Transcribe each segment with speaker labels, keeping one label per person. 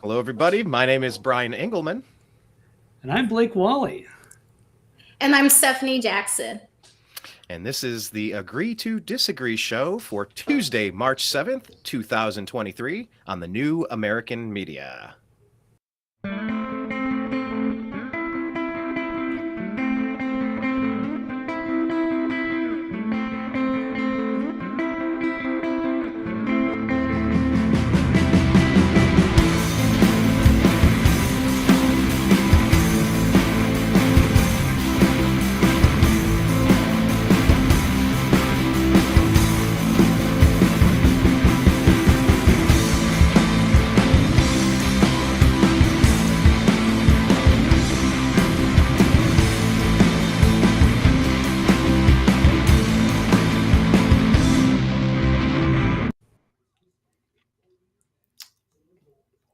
Speaker 1: Hello, everybody. My name is Brian Engelman.
Speaker 2: And I'm Blake Walley.
Speaker 3: And I'm Stephanie Jackson.
Speaker 1: And this is the Agree to Disagree show for Tuesday, March 7th, 2023 on the New American Media.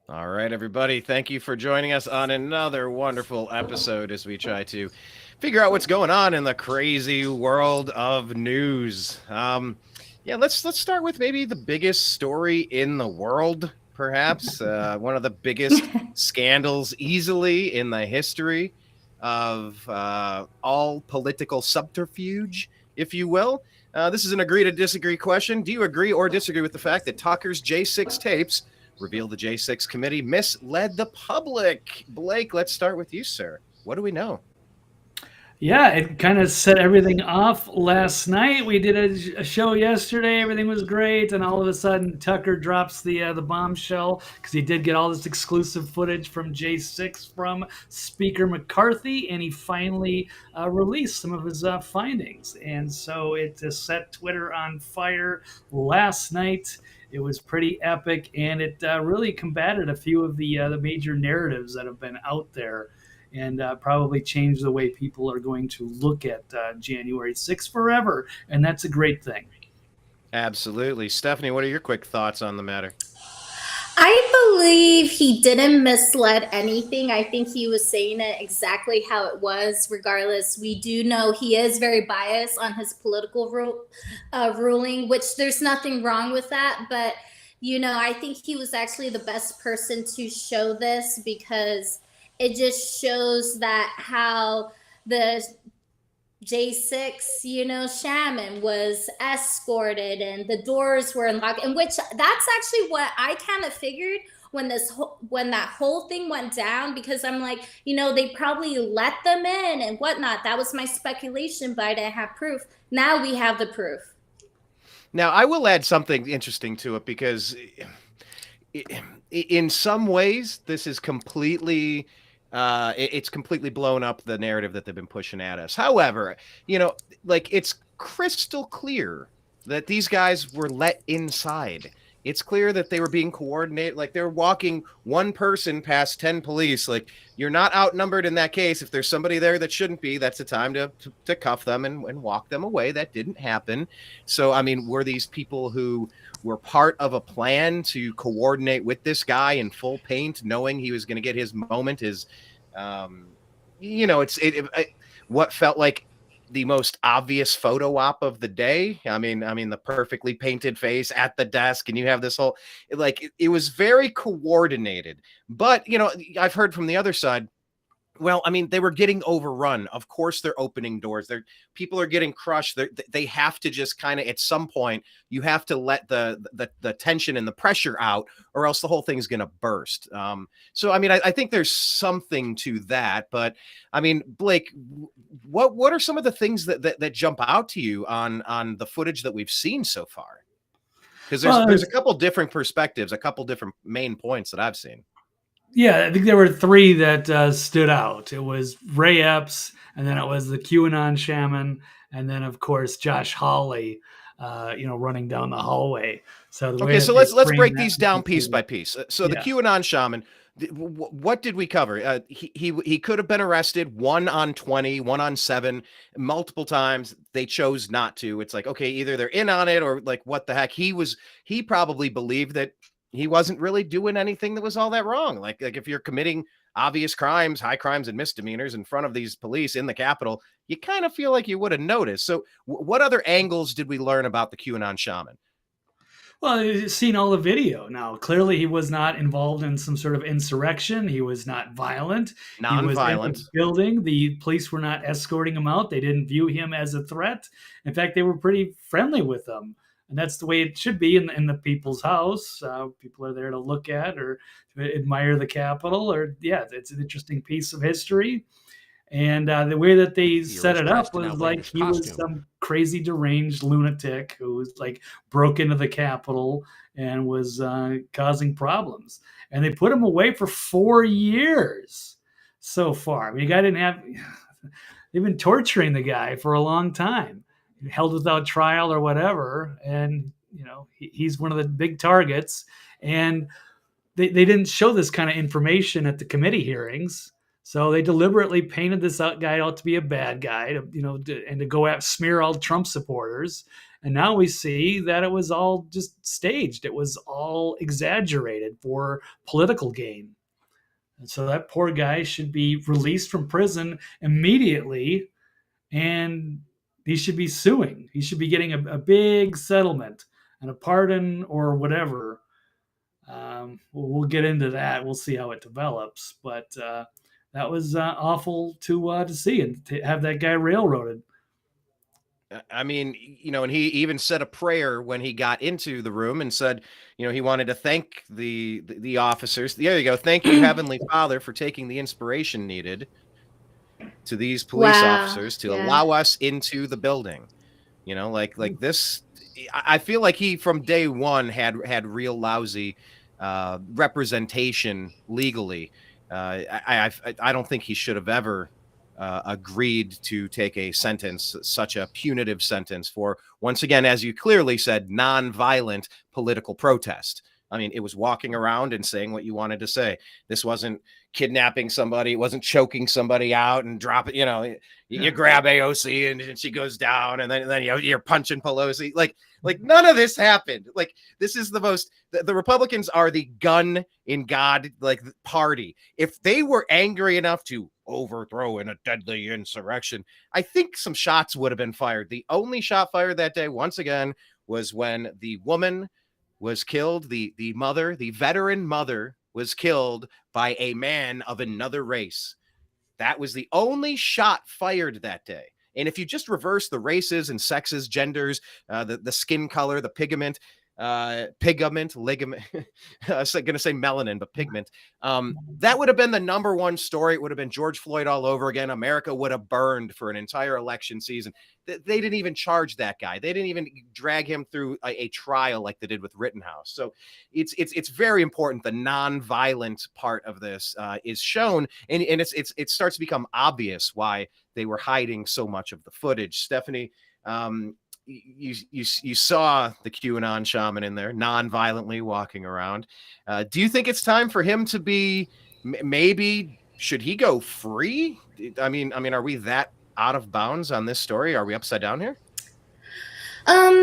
Speaker 1: All right, everybody. Thank you for joining us on another wonderful episode as we try to figure out what's going on in the crazy world of news. Let's start with maybe the biggest story in the world, perhaps one of the biggest scandals easily in the history of all political subterfuge, if you will. This is an agree to disagree question. Do you agree or disagree with the fact that Tucker's J6 tapes revealed the J6 committee misled the public? Blake, let's start with you, sir. What do we know?
Speaker 2: Yeah, it kind of set everything off last night. We did a show yesterday. Everything was great. And all of a sudden, Tucker drops the bombshell because he did get all this exclusive footage from J6 from Speaker McCarthy. And he finally released some of his findings. And so it set Twitter on fire last night. It was pretty epic, and it really combated a few of the major narratives that have been out there, and probably changed the way people are going to look at January 6th forever, and that's a great thing.
Speaker 1: Absolutely. Stephanie, what are your quick thoughts on the matter?
Speaker 3: I believe he didn't mislead anything. I think he was saying it exactly how it was. Regardless, we do know he is very biased on his political ruling, which there's nothing wrong with that. But, I think he was actually the best person to show this because it just shows that how the J6, Shaman was escorted and the doors were unlocked, and which that's actually what I kind of figured when that whole thing went down, because I'm like, they probably let them in and whatnot. That was my speculation, but I didn't have proof. Now we have the proof.
Speaker 1: Now, I will add something interesting to it because in some ways, this is completely... it's completely blown up the narrative that they've been pushing at us. However, it's crystal clear that these guys were let inside. It's clear that they were being coordinated. Like, they're walking one person past 10 police. Like, you're not outnumbered in that case. If there's somebody there that shouldn't be, that's the time to cuff them and walk them away. That didn't happen. So, I mean, were these people who were part of a plan to coordinate with this guy in full paint, knowing he was going to get his moment, what felt like the most obvious photo op of the day. I mean, the perfectly painted face at the desk, and you have this whole, it was very coordinated. But, I've heard from the other side, well, I mean, they were getting overrun. Of course, they're opening doors. People are getting crushed. They have to just kind of, at some point, you have to let the tension and the pressure out, or else the whole thing's going to burst. So, I mean, I think there's something to that. But, I mean, Blake, what are some of the things that jump out to you on the footage that we've seen so far? Because there's a couple different perspectives, a couple different main points that I've seen.
Speaker 2: Yeah, I think there were three that stood out. It was Ray Epps, and then it was the Qanon Shaman, and then, of course, Josh Hawley, running down the hallway. So
Speaker 1: let's break these down piece by piece. So the Qanon Shaman, what did we cover? He could have been arrested 1 on 20, 1 on 7, multiple times. They chose not to. It's like, okay, either they're in on it or like, what the heck? He probably believed that he wasn't really doing anything that was all that wrong. Like if you're committing obvious crimes, high crimes and misdemeanors in front of these police in the Capitol, you kind of feel like you would have noticed. So what other angles did we learn about the Qanon Shaman?
Speaker 2: Well, you've seen all the video now. Clearly, he was not involved in some sort of insurrection. He was not violent. He was in the
Speaker 1: Non-violent.
Speaker 2: building. The police were not escorting him out. They didn't view him as a threat. In fact, they were pretty friendly with him. And that's the way it should be in the people's house. People are there to look at or to admire the Capitol. Or, yeah, it's an interesting piece of history. And the way that they set it up was like he was some crazy deranged lunatic who was like broke into the Capitol and was causing problems. And they put him away for 4 years so far. I mean, the guy didn't have, they've been torturing the guy for a long time, held without trial or whatever. And, you know, he's one of the big targets. And they didn't show this kind of information at the committee hearings. So they deliberately painted this guy out to be a bad guy, and to go smear all Trump supporters. And now we see that it was all just staged. It was all exaggerated for political gain. And so that poor guy should be released from prison immediately, and he should be suing. He should be getting a big settlement and a pardon or whatever. We'll get into that. We'll see how it develops, but that was awful to see and to have that guy railroaded.
Speaker 1: I mean, and he even said a prayer when he got into the room and said, he wanted to thank the officers. There you go. Thank you, Heavenly Father, for taking the inspiration needed to these police officers to allow us into the building. Like this. I feel like he from day one had real lousy representation legally. I don't think he should have ever agreed to take a sentence, such a punitive sentence for, once again, as you clearly said, non-violent political protest. I mean, it was walking around and saying what you wanted to say. This wasn't kidnapping somebody. It wasn't choking somebody out and dropping, you grab AOC and she goes down and then you're punching Pelosi. Like none of this happened. Like, this is the Republicans are the gun in God, party. If they were angry enough to overthrow in a deadly insurrection, I think some shots would have been fired. The only shot fired that day, once again, was when the woman was killed. The veteran mother was killed by a man of another race. That was the only shot fired that day. And if you just reverse the races and sexes, genders, the skin color, the ligament, I was going to say melanin, but pigment. That would have been the number one story. It would have been George Floyd all over again. America would have burned for an entire election season. They didn't even charge that guy. They didn't even drag him through a trial like they did with Rittenhouse. So it's very important. The non-violent part of this is shown, and it starts to become obvious why they were hiding so much of the footage. Stephanie, you saw the QAnon shaman in there non-violently walking around. Do you think it's time for him to be, maybe should he go free? I mean, are we that out of bounds on this story? Are we upside down here?
Speaker 3: I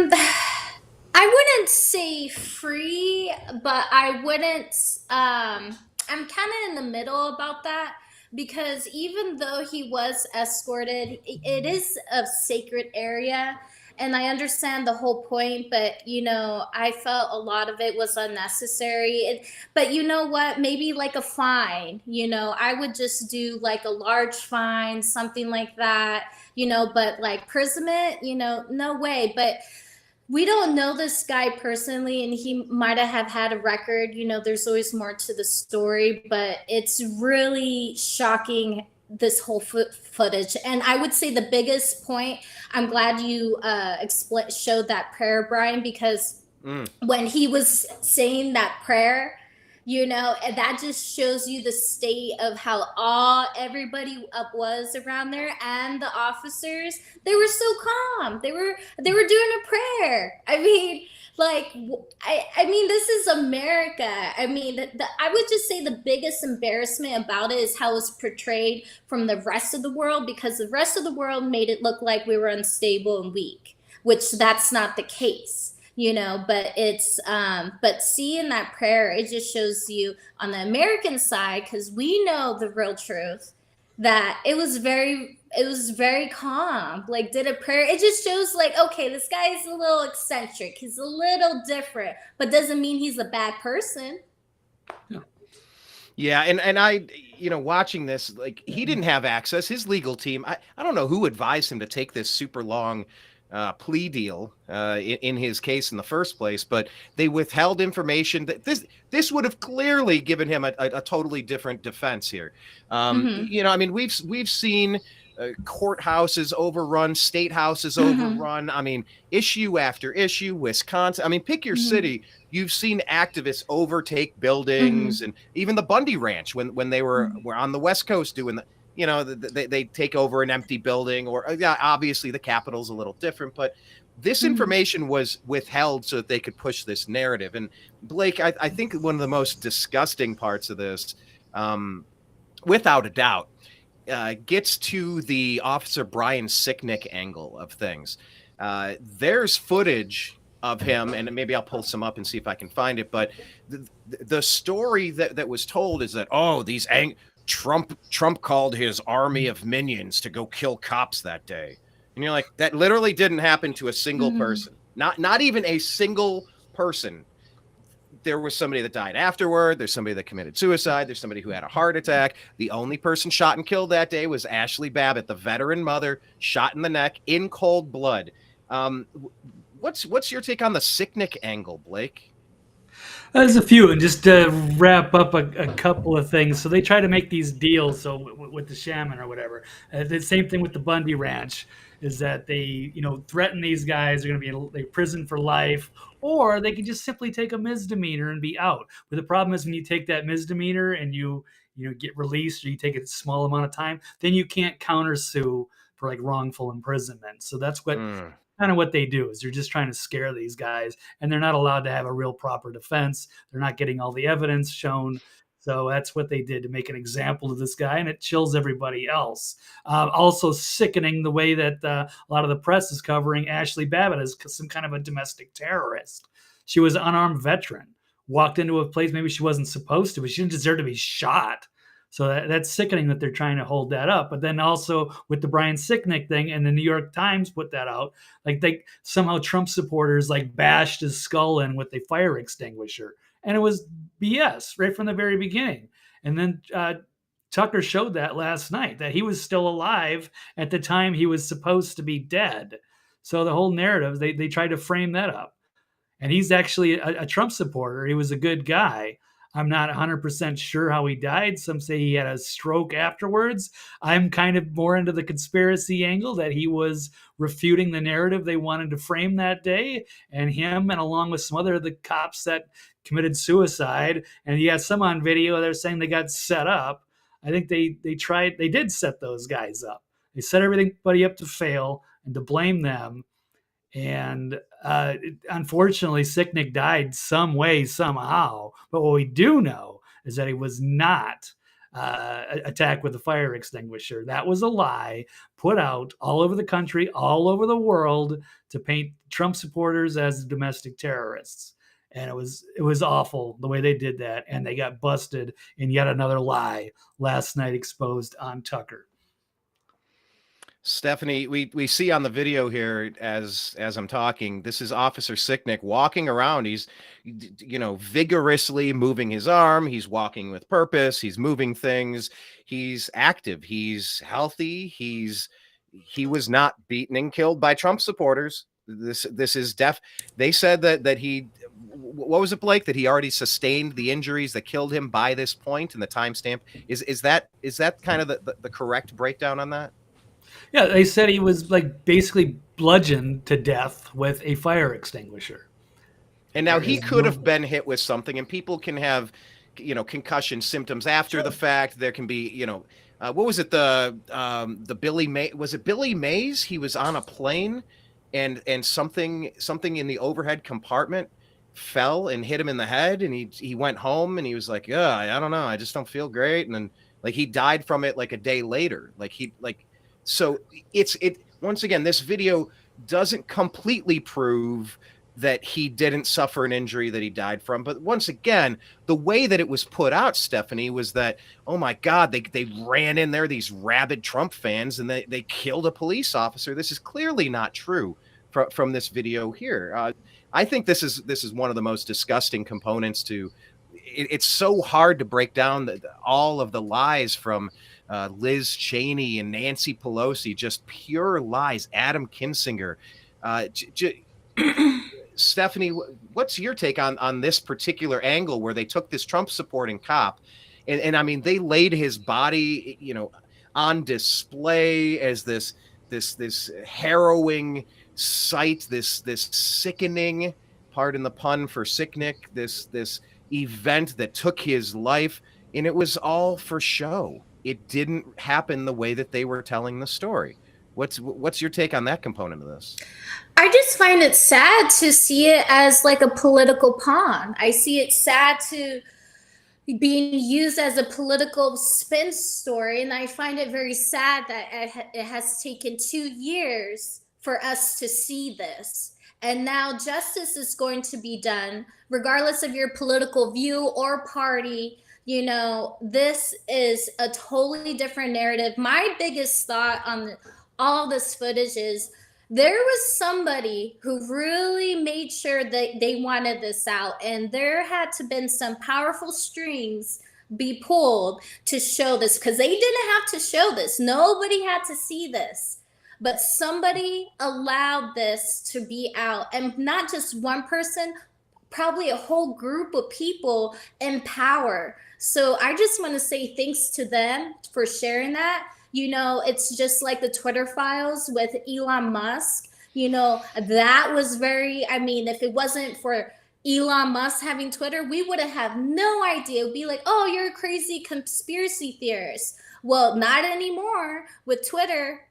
Speaker 3: wouldn't say free, but I wouldn't, I'm kind of in the middle about that, because even though he was escorted, it is a sacred area. And I understand the whole point, but, I felt a lot of it was unnecessary. But you know what? Maybe like a fine, I would just do like a large fine, something like that, but like imprisonment, no way. But we don't know this guy personally, and he might have had a record. There's always more to the story, but it's really shocking, this whole footage. And I would say the biggest point, I'm glad you showed that prayer, Brian, because when he was saying that prayer, and that just shows you the state of how everybody was around there, and the officers, they were so calm. They were doing a prayer. I mean, this is America. I mean, I would just say the biggest embarrassment about it is how it's portrayed from the rest of the world, because the rest of the world made it look like we were unstable and weak, which that's not the case. But it's, but seeing that prayer, it just shows you on the American side, because we know the real truth, that it was very, it was very calm, like did a prayer. It just shows like, okay, this guy is a little eccentric, he's a little different, but doesn't mean he's a bad person.
Speaker 1: Yeah, and I, watching this, like, he didn't have access. His legal team, I don't know who advised him to take this super long plea deal in his case in the first place, but they withheld information that this would have clearly given him a totally different defense here. I mean, we've seen courthouses overrun, state houses overrun. I mean, issue after issue, Wisconsin. I mean, pick your city. You've seen activists overtake buildings, and even the Bundy Ranch when they were on the West Coast doing they take over an empty building, or obviously the Capitol's a little different, but this information was withheld so that they could push this narrative. And Blake, I think one of the most disgusting parts of this, without a doubt, gets to the Officer Brian Sicknick angle of things. There's footage of him, and maybe I'll pull some up and see if I can find it. But the story that was told is that, Trump called his army of minions to go kill cops that day. And you're like, that literally didn't happen to a single person. Not even a single person. There was somebody that died afterward. There's somebody that committed suicide. There's somebody who had a heart attack. The only person shot and killed that day was Ashley Babbitt, the veteran mother, shot in the neck in cold blood. What's your take on the Sicknick angle, Blake?
Speaker 2: There's a few, and just to wrap up a couple of things. So they try to make these deals. So with the shaman or whatever, the same thing with the Bundy Ranch is that they, threaten these guys are going to be in prison for life, or they can just simply take a misdemeanor and be out. But the problem is when you take that misdemeanor and you get released, or you take a small amount of time, then you can't countersue for like wrongful imprisonment. So that's what. Kind of what they do is they're just trying to scare these guys, and they're not allowed to have a real proper defense. They're not getting all the evidence shown. So that's what they did to make an example of this guy, and it chills everybody else. Also sickening the way that a lot of the press is covering Ashley Babbitt as some kind of a domestic terrorist. She was an unarmed veteran, walked into a place maybe she wasn't supposed to, but she didn't deserve to be shot. So that's sickening that they're trying to hold that up. But then also with the Brian Sicknick thing, and the New York Times put that out, like they somehow Trump supporters like bashed his skull in with a fire extinguisher. And it was BS right from the very beginning. And then Tucker showed that last night, that he was still alive at the time he was supposed to be dead. So the whole narrative, they tried to frame that up. And he's actually a Trump supporter. He was a good guy. I'm not 100% sure how he died. Some say he had a stroke afterwards. I'm kind of more into the conspiracy angle that he was refuting the narrative they wanted to frame that day, and him, and along with some other of the cops that committed suicide. And you got some on video, they're saying they got set up. I think they did set those guys up. They set everybody up to fail and to blame them. And unfortunately, Sicknick died some way, somehow. But what we do know is that he was not attacked with a fire extinguisher. That was a lie put out all over the country, all over the world, to paint Trump supporters as domestic terrorists. And it was awful the way they did that. And they got busted in yet another lie last night, exposed on Tucker.
Speaker 1: Stephanie, we see on the video here as I'm talking, this is Officer Sicknick walking around. He's, vigorously moving his arm. He's walking with purpose. He's moving things. He's active. He's healthy. He was not beaten and killed by Trump supporters. This is They said that he, what was it, Blake, that he already sustained the injuries that killed him by this point, and the timestamp is that kind of the correct breakdown on that?
Speaker 2: Yeah, they said he was like basically bludgeoned to death with a fire extinguisher.
Speaker 1: And now he could have been hit with something, and people can have, concussion symptoms after the fact. There can be, what was it? The Billy May, was it Billy Mays? He was on a plane, and something in the overhead compartment fell and hit him in the head, and he went home, and he was like, yeah, I don't know, I just don't feel great, and then like he died from it like a day later. So it once again, this video doesn't completely prove that he didn't suffer an injury that he died from. But once again, the way that it was put out, Stephanie, was that, oh my God, they ran in there, these rabid Trump fans, and they killed a police officer. This is clearly not true from this video here. I think this is one of the most disgusting components to it's so hard to break down all of the lies from Liz Cheney and Nancy Pelosi, just pure lies. Adam Kinzinger. Stephanie, what's your take on this particular angle where they took this Trump supporting cop and I mean, they laid his body, on display as this harrowing sight, this sickening, pardon the pun for sicknick, this event that took his life, and it was all for show. It didn't happen the way that they were telling the story. What's your take on that component of this?
Speaker 3: I just find it sad to see it as like a political pawn. I see it sad to being used as a political spin story, and I find it very sad that it has taken 2 years for us to see this. And now justice is going to be done, regardless of your political view or party. This is a totally different narrative. My biggest thought on all this footage is there was somebody who really made sure that they wanted this out, and there had to been some powerful strings be pulled to show this, because they didn't have to show this. Nobody had to see this. But somebody allowed this to be out, and not just one person, probably a whole group of people in power. So I just want to say thanks to them for sharing that. It's just like the Twitter files with Elon Musk. That was if it wasn't for Elon Musk having Twitter, we would have no idea. It would be like, oh, you're a crazy conspiracy theorist. Well, not anymore with Twitter,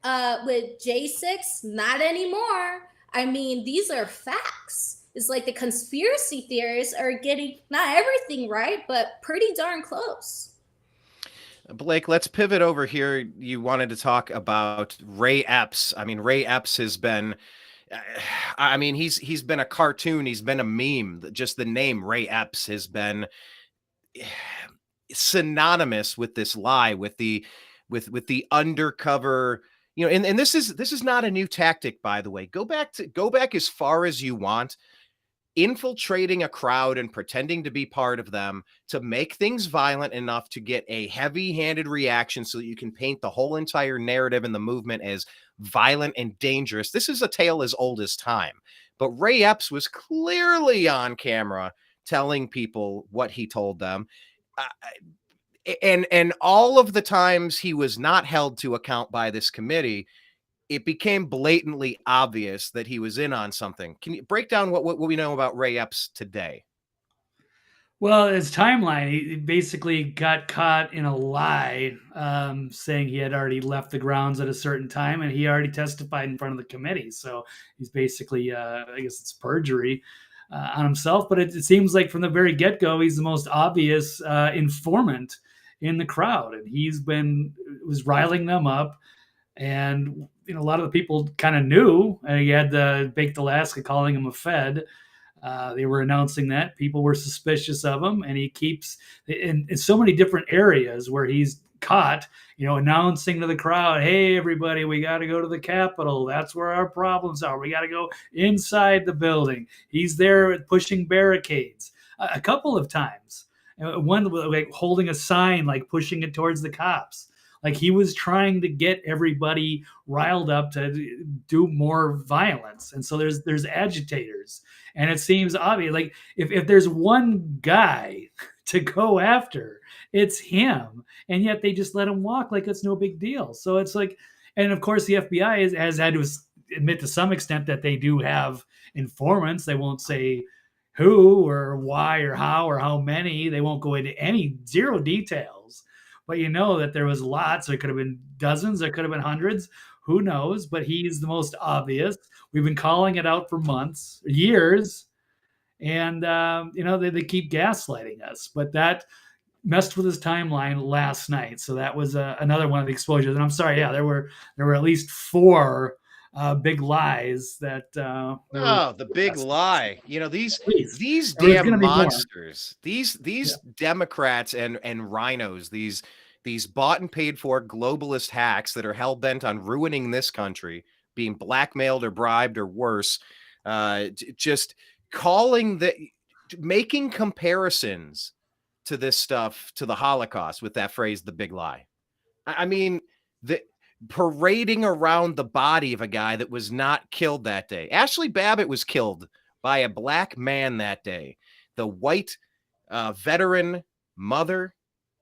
Speaker 3: with J6, not anymore. These are facts. It's like the conspiracy theorists are getting not everything right, but pretty darn close.
Speaker 1: Blake, let's pivot over here. You wanted to talk about Ray Epps. Ray Epps has been, he's been a cartoon. He's been a meme. Just the name Ray Epps has been synonymous with this lie, with the undercover, and this is not a new tactic, by the way. Go back as far as you want. Infiltrating a crowd and pretending to be part of them to make things violent enough to get a heavy-handed reaction so that you can paint the whole entire narrative and the movement as violent and dangerous. This is a tale as old as time. But Ray Epps was clearly on camera telling people what he told them. And all of the times he was not held to account by this committee, it became blatantly obvious that he was in on something. Can you break down what we know about Ray Epps today?
Speaker 2: Well, his timeline, he basically got caught in a lie, saying he had already left the grounds at a certain time, and he already testified in front of the committee. So he's basically, I guess it's perjury on himself. But it seems like from the very get-go, he's the most obvious informant in the crowd, and was riling them up. And a lot of the people kind of knew. He had the Baked Alaska calling him a Fed. They were announcing that people were suspicious of him, and he keeps in so many different areas where he's caught, announcing to the crowd, "Hey, everybody, we got to go to the Capitol. That's where our problems are. We got to go inside the building." He's there pushing barricades a couple of times. One like holding a sign, like pushing it towards the cops. Like he was trying to get everybody riled up to do more violence. And so there's agitators. And it seems obvious, like if there's one guy to go after, it's him. And yet they just let him walk like it's no big deal. So it's like, and of course the FBI has had to admit to some extent that they do have informants. They won't say who or why or how many. They won't go into zero details. But that there was lots. There could have been dozens. There could have been hundreds. Who knows? But he's the most obvious. We've been calling it out for months, years. And, they keep gaslighting us. But that messed with his timeline last night. So that was another one of the exposures. And I'm sorry, yeah, there were at least 4 big lies that
Speaker 1: Oh, the big lie. You know, these
Speaker 2: There's
Speaker 1: damn
Speaker 2: gonna be more.
Speaker 1: monsters, these Democrats and rhinos, these bought and paid for globalist hacks that are hell bent on ruining this country, being blackmailed or bribed or worse, just making comparisons to this stuff, to the Holocaust with that phrase, the big lie. I mean, the parading around the body of a guy that was not killed that day. Ashley Babbitt was killed by a black man that day. The white veteran mother,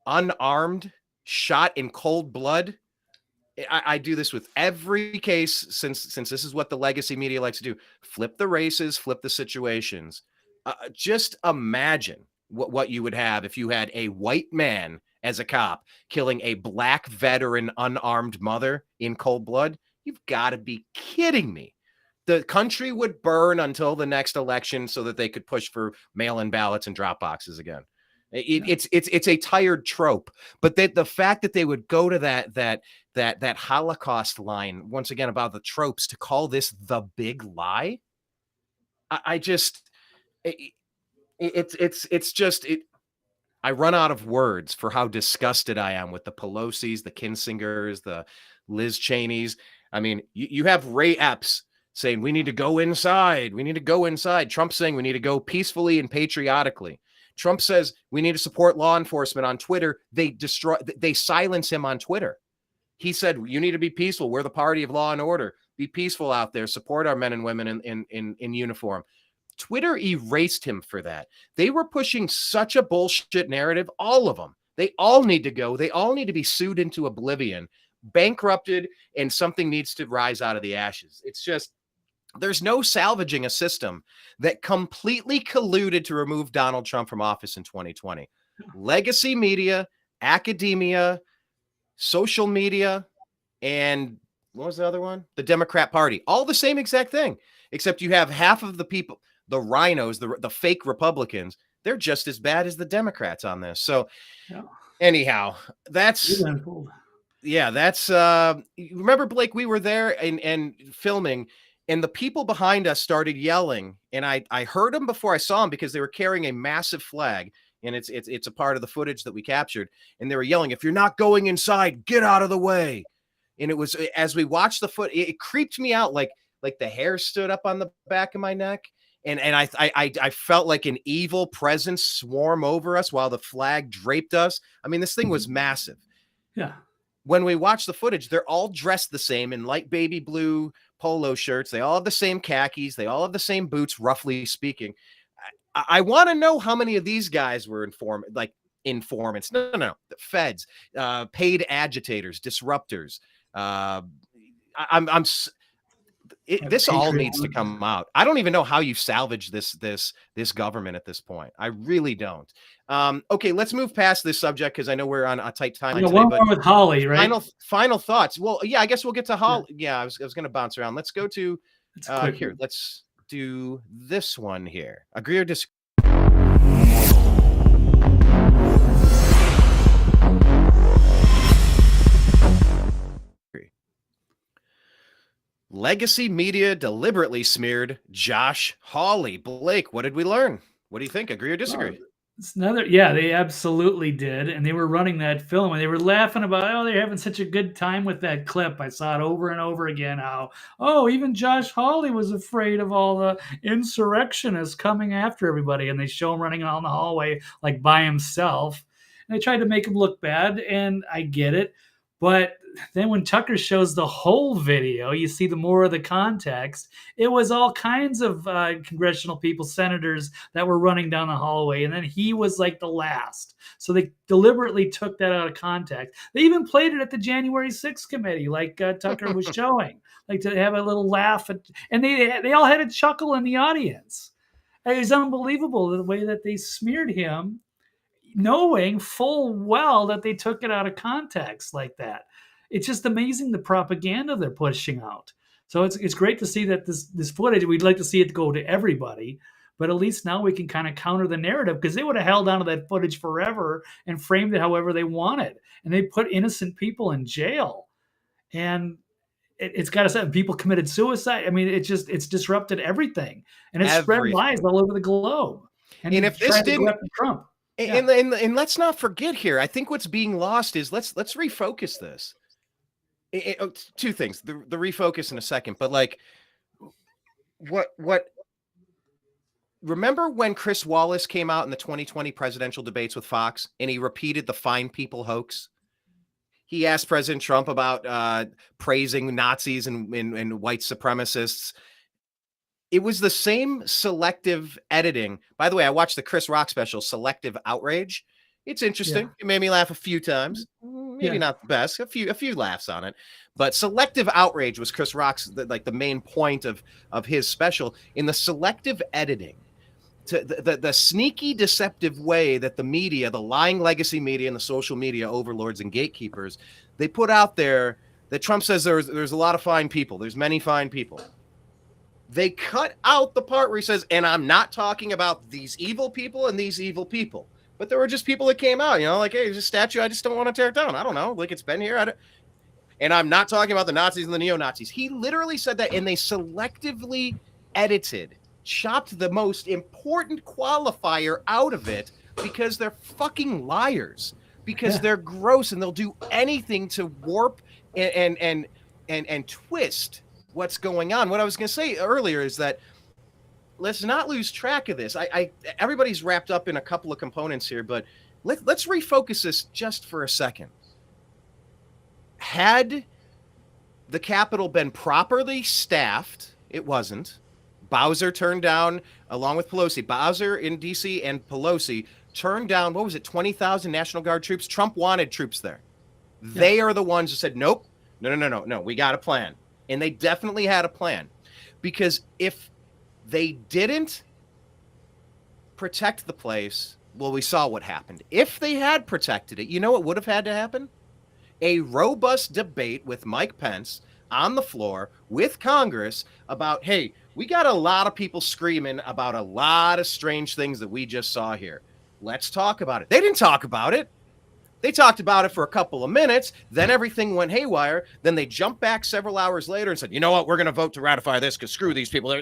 Speaker 1: unarmed, shot in cold blood. I do this with every case since this is what the legacy media likes to do. Flip the races, flip the situations. Just imagine what you would have if you had a white man as a cop killing a black veteran unarmed mother in cold blood. You've got to be kidding me. The country would burn until the next election so that they could push for mail-in ballots and drop boxes again. It's a tired trope, but the fact that they would go to that Holocaust line once again about the tropes to call this the big lie, I run out of words for how disgusted I am with the Pelosi's, the Kinzingers, the Liz Cheneys. I mean, you have Ray Epps saying we need to go inside. We need to go inside. Trump saying we need to go peacefully and patriotically. Trump says we need to support law enforcement on Twitter. They silence him on Twitter. He said, you need to be peaceful. We're the party of law and order. Be peaceful out there. Support our men and women in uniform. Twitter erased him for that. They were pushing such a bullshit narrative. All of them. They all need to go. They all need to be sued into oblivion, bankrupted, and something needs to rise out of the ashes. It's just, there's no salvaging a system that completely colluded to remove Donald Trump from office in 2020. Legacy media, academia, social media, and what was the other one? The Democrat Party. All the same exact thing, except you have half of the people, the rhinos, the fake Republicans, they're just as bad as the Democrats on this. So anyhow, that's remember, Blake, we were there and filming, and the people behind us started yelling, and I heard them before I saw them because they were carrying a massive flag, and it's a part of the footage that we captured, and they were yelling, if you're not going inside, get out of the way. And it was, as we watched the foot, it creeped me out, like the hair stood up on the back of my neck, and I felt like an evil presence swarm over us while the flag draped us. I mean, this thing was massive.
Speaker 2: Yeah.
Speaker 1: When we watch the footage, they're all dressed the same in light baby blue polo shirts. They all have the same khakis. They all have the same boots, roughly speaking. I want to know how many of these guys were informants. No, the feds, paid agitators, disruptors. This all needs to come out. I don't even know how you salvage this government at this point. I really don't. Okay, let's move past this subject because I know we're on a tight timeline today.
Speaker 2: One more with Hawley, right?
Speaker 1: Final thoughts. Well, yeah, I guess we'll get to Hawley. Yeah, I was going to bounce around. Let's go to here. Let's do this one here. Agree or disagree? Legacy media deliberately smeared Josh Hawley. Blake, what did we learn? What do you think? Agree or disagree?
Speaker 2: It's they absolutely did. And they were running that film and they were laughing about, they're having such a good time with that clip. I saw it over and over again. Even Josh Hawley was afraid of all the insurrectionists coming after everybody. And they show him running down the hallway like by himself. And they tried to make him look bad. And I get it. But then when Tucker shows the whole video, you see the more of the context. It was all kinds of congressional people, senators that were running down the hallway. And then he was like the last. So they deliberately took that out of context. They even played it at the January 6th committee, like Tucker was showing, like to have a little laugh. And they all had a chuckle in the audience. It was unbelievable the way that they smeared him, knowing full well that they took it out of context like that. It's just amazing the propaganda they're pushing out. So it's great to see that this footage, we'd like to see it go to everybody, but at least now we can kind of counter the narrative, because they would have held on to that footage forever and framed it however they wanted. And they put innocent people in jail. And it's got to say people committed suicide. I mean, it's disrupted everything, and it's spread lies all over the globe.
Speaker 1: And if this didn't,
Speaker 2: Trump.
Speaker 1: And let's not forget here, I think what's being lost is let's refocus this. Two things, the refocus in a second, but like what remember when Chris Wallace came out in the 2020 presidential debates with Fox and he repeated the fine people hoax? He asked President Trump about praising Nazis and white supremacists. It was the same selective editing. By the way, I watched the Chris Rock special, Selective Outrage. It's interesting. Yeah. It made me laugh a few times. Maybe not the best. A few laughs on it. But Selective Outrage was Chris Rock's the main point of his special. In the selective editing, to the sneaky, deceptive way that the media, the lying legacy media and the social media overlords and gatekeepers, they put out there that Trump says there's a lot of fine people. There's many fine people. They cut out the part where he says, and I'm not talking about these evil people and these evil people. But there were just people that came out, like, hey, there's a statue I just don't want to tear it down. I don't know. Like, it's been here. And I'm not talking about the Nazis and the neo-Nazis. He literally said that, and they selectively edited, chopped the most important qualifier out of it because they're fucking liars, because they're gross, and they'll do anything to warp and twist what's going on. What I was going to say earlier is that let's not lose track of this. Everybody's wrapped up in a couple of components here, but let's refocus this just for a second. Had the Capitol been properly staffed, it wasn't. Bowser turned down, along with Pelosi, Bowser in D.C. and Pelosi turned down, 20,000 National Guard troops? Trump wanted troops there. Yeah. They are the ones who said, nope, no, we got a plan. And they definitely had a plan, because if they didn't protect the place, well, we saw what happened. If they had protected it, you know what would have had to happen? A robust debate with Mike Pence on the floor with Congress about, hey, we got a lot of people screaming about a lot of strange things that we just saw here. Let's talk about it. They didn't talk about it. They talked about it for a couple of minutes. Then everything went haywire. Then they jumped back several hours later and said, you know what? We're going to vote to ratify this because screw these people.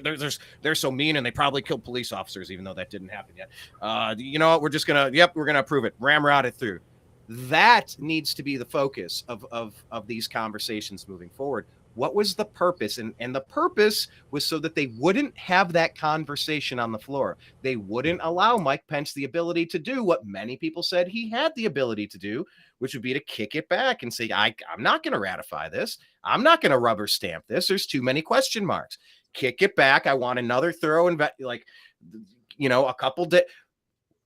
Speaker 1: They're so mean, and they probably killed police officers, even though that didn't happen yet. You know what? We're just going to, we're going to approve it. Ramrod it through. That needs to be the focus of these conversations moving forward. What was the purpose? And the purpose was so that they wouldn't have that conversation on the floor. They wouldn't allow Mike Pence the ability to do what many people said he had the ability to do, which would be to kick it back and say, I'm not going to ratify this. I'm not going to rubber stamp this. There's too many question marks. Kick it back. I want another thorough, a couple days.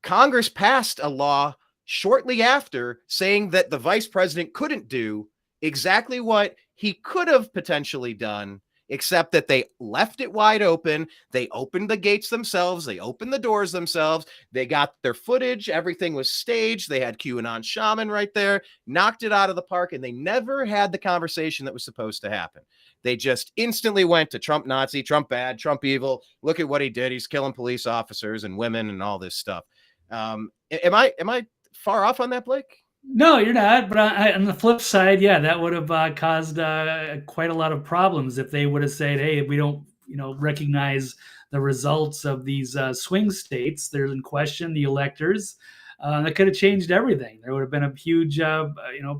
Speaker 1: Congress passed a law shortly after saying that the vice president couldn't do exactly what he could have potentially done, except that they left it wide open. They opened the gates themselves. They opened the doors themselves. They got their footage. Everything was staged. They had Qanon Shaman right there, knocked it out of the park, and they never had the conversation that was supposed to happen. They just instantly went to Trump Nazi, Trump bad, Trump evil. Look at what he did. He's killing police officers and women and all this stuff. Am I far off on that, Blake?
Speaker 2: No, you're not. But on the flip side, that would have caused quite a lot of problems if they would have said, "Hey, we don't, recognize the results of these swing states. There's in question the electors." That could have changed everything. There would have been a huge,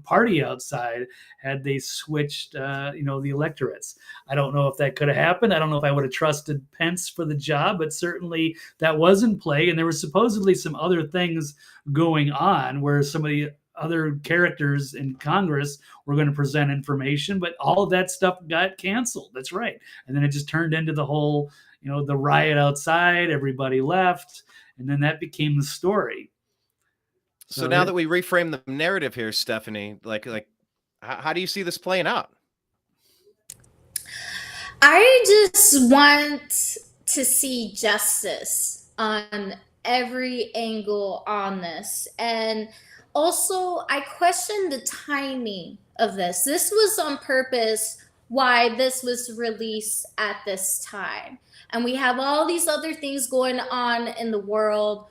Speaker 2: party outside had they switched, the electorates. I don't know if that could have happened. I don't know if I would have trusted Pence for the job, but certainly that was in play. And there were supposedly some other things going on where some of the other characters in Congress were going to present information, but all of that stuff got canceled. That's right. And then it just turned into the whole, the riot outside, everybody left. And then that became the story.
Speaker 1: So now that we reframe the narrative here, Stephanie, like, how do you see this playing out?
Speaker 3: I just want to see justice on every angle on this. And also, I question the timing of this. This was on purpose why this was released at this time. And we have all these other things going on in the world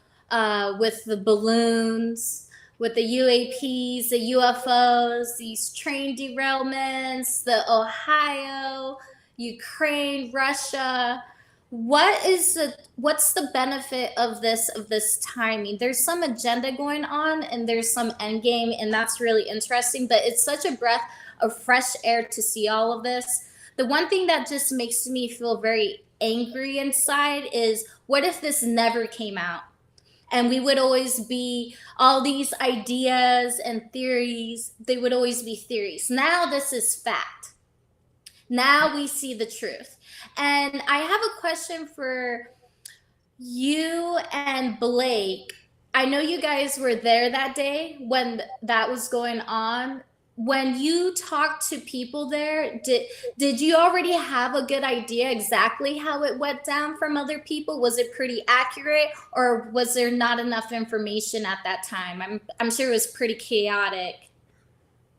Speaker 3: with the balloons, with the UAPs, the UFOs, these train derailments, the Ohio, Ukraine, Russia. What's the benefit of this timing? There's some agenda going on and there's some end game, and that's really interesting, but it's such a breath of fresh air to see all of this. The one thing that just makes me feel very angry inside is, what if this never came out? And we would always be all these ideas and theories. They would always be theories. Now this is fact. Now we see the truth. And I have a question for you and Blake. I know you guys were there that day when that was going on. When you talked to people there, did you already have a good idea exactly how it went down from other people? Was it pretty accurate, or was there not enough information at that time? I'm sure it was pretty chaotic.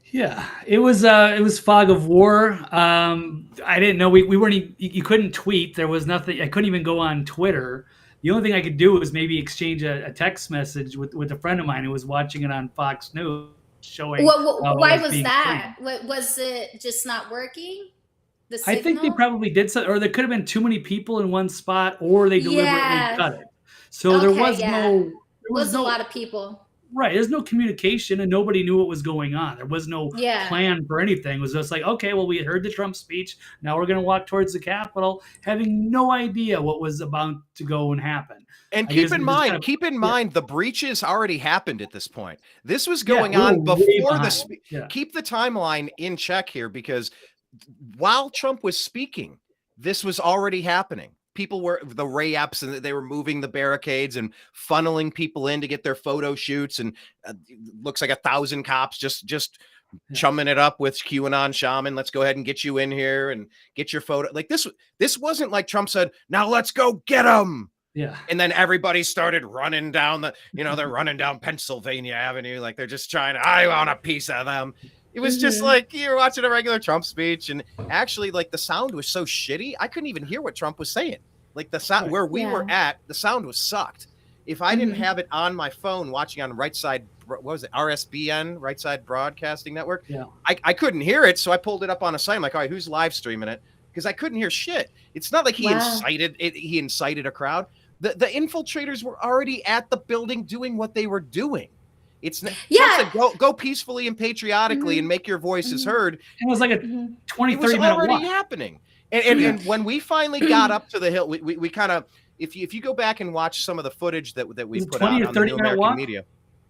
Speaker 2: Yeah, it was fog of war. I didn't know we weren't. You couldn't tweet. There was nothing. I couldn't even go on Twitter. The only thing I could do was maybe exchange a text message with a friend of mine who was watching it on Fox News. Showing
Speaker 3: why was that? Was it just not working? The signal?
Speaker 2: I think they probably did something, or there could have been too many people in one spot, or they deliberately cut it. So there was
Speaker 3: a lot of people.
Speaker 2: Right. There's no communication, and nobody knew what was going on. There was no plan for anything. It was just like, okay, well, we heard the Trump speech. Now we're going to walk towards the Capitol, having no idea what was about to go and happen.
Speaker 1: And keep in mind, the breaches already happened at this point. This was going on before the keep the timeline in check here, because while Trump was speaking, this was already happening. People were the Ray Epps, and they were moving the barricades and funneling people in to get their photo shoots. And looks like 1,000 cops just chumming it up with QAnon Shaman. Let's go ahead and get you in here and get your photo. Like this wasn't like Trump said, now let's go get them.
Speaker 2: Yeah.
Speaker 1: And then everybody started running down they're running down Pennsylvania Avenue. Like they're just I want a piece of them. It was just like you're watching a regular Trump speech. And actually, like, the sound was so shitty, I couldn't even hear what Trump was saying. Like the sound where we were at, the sound was sucked. If I didn't have it on my phone watching on Right Side, what was it? RSBN, Right Side Broadcasting Network. Yeah. I couldn't hear it. So I pulled it up on a site. I'm like, all right, who's live streaming it? Because I couldn't hear shit. It's not like he incited a crowd. The infiltrators were already at the building doing what they were doing. It's go peacefully and patriotically and make your voices heard.
Speaker 2: It was like a 20-30 minute walk. It was
Speaker 1: already happening. And when we finally got up to the hill, we kind of, if you go back and watch some of the footage that we put out on the New American Media.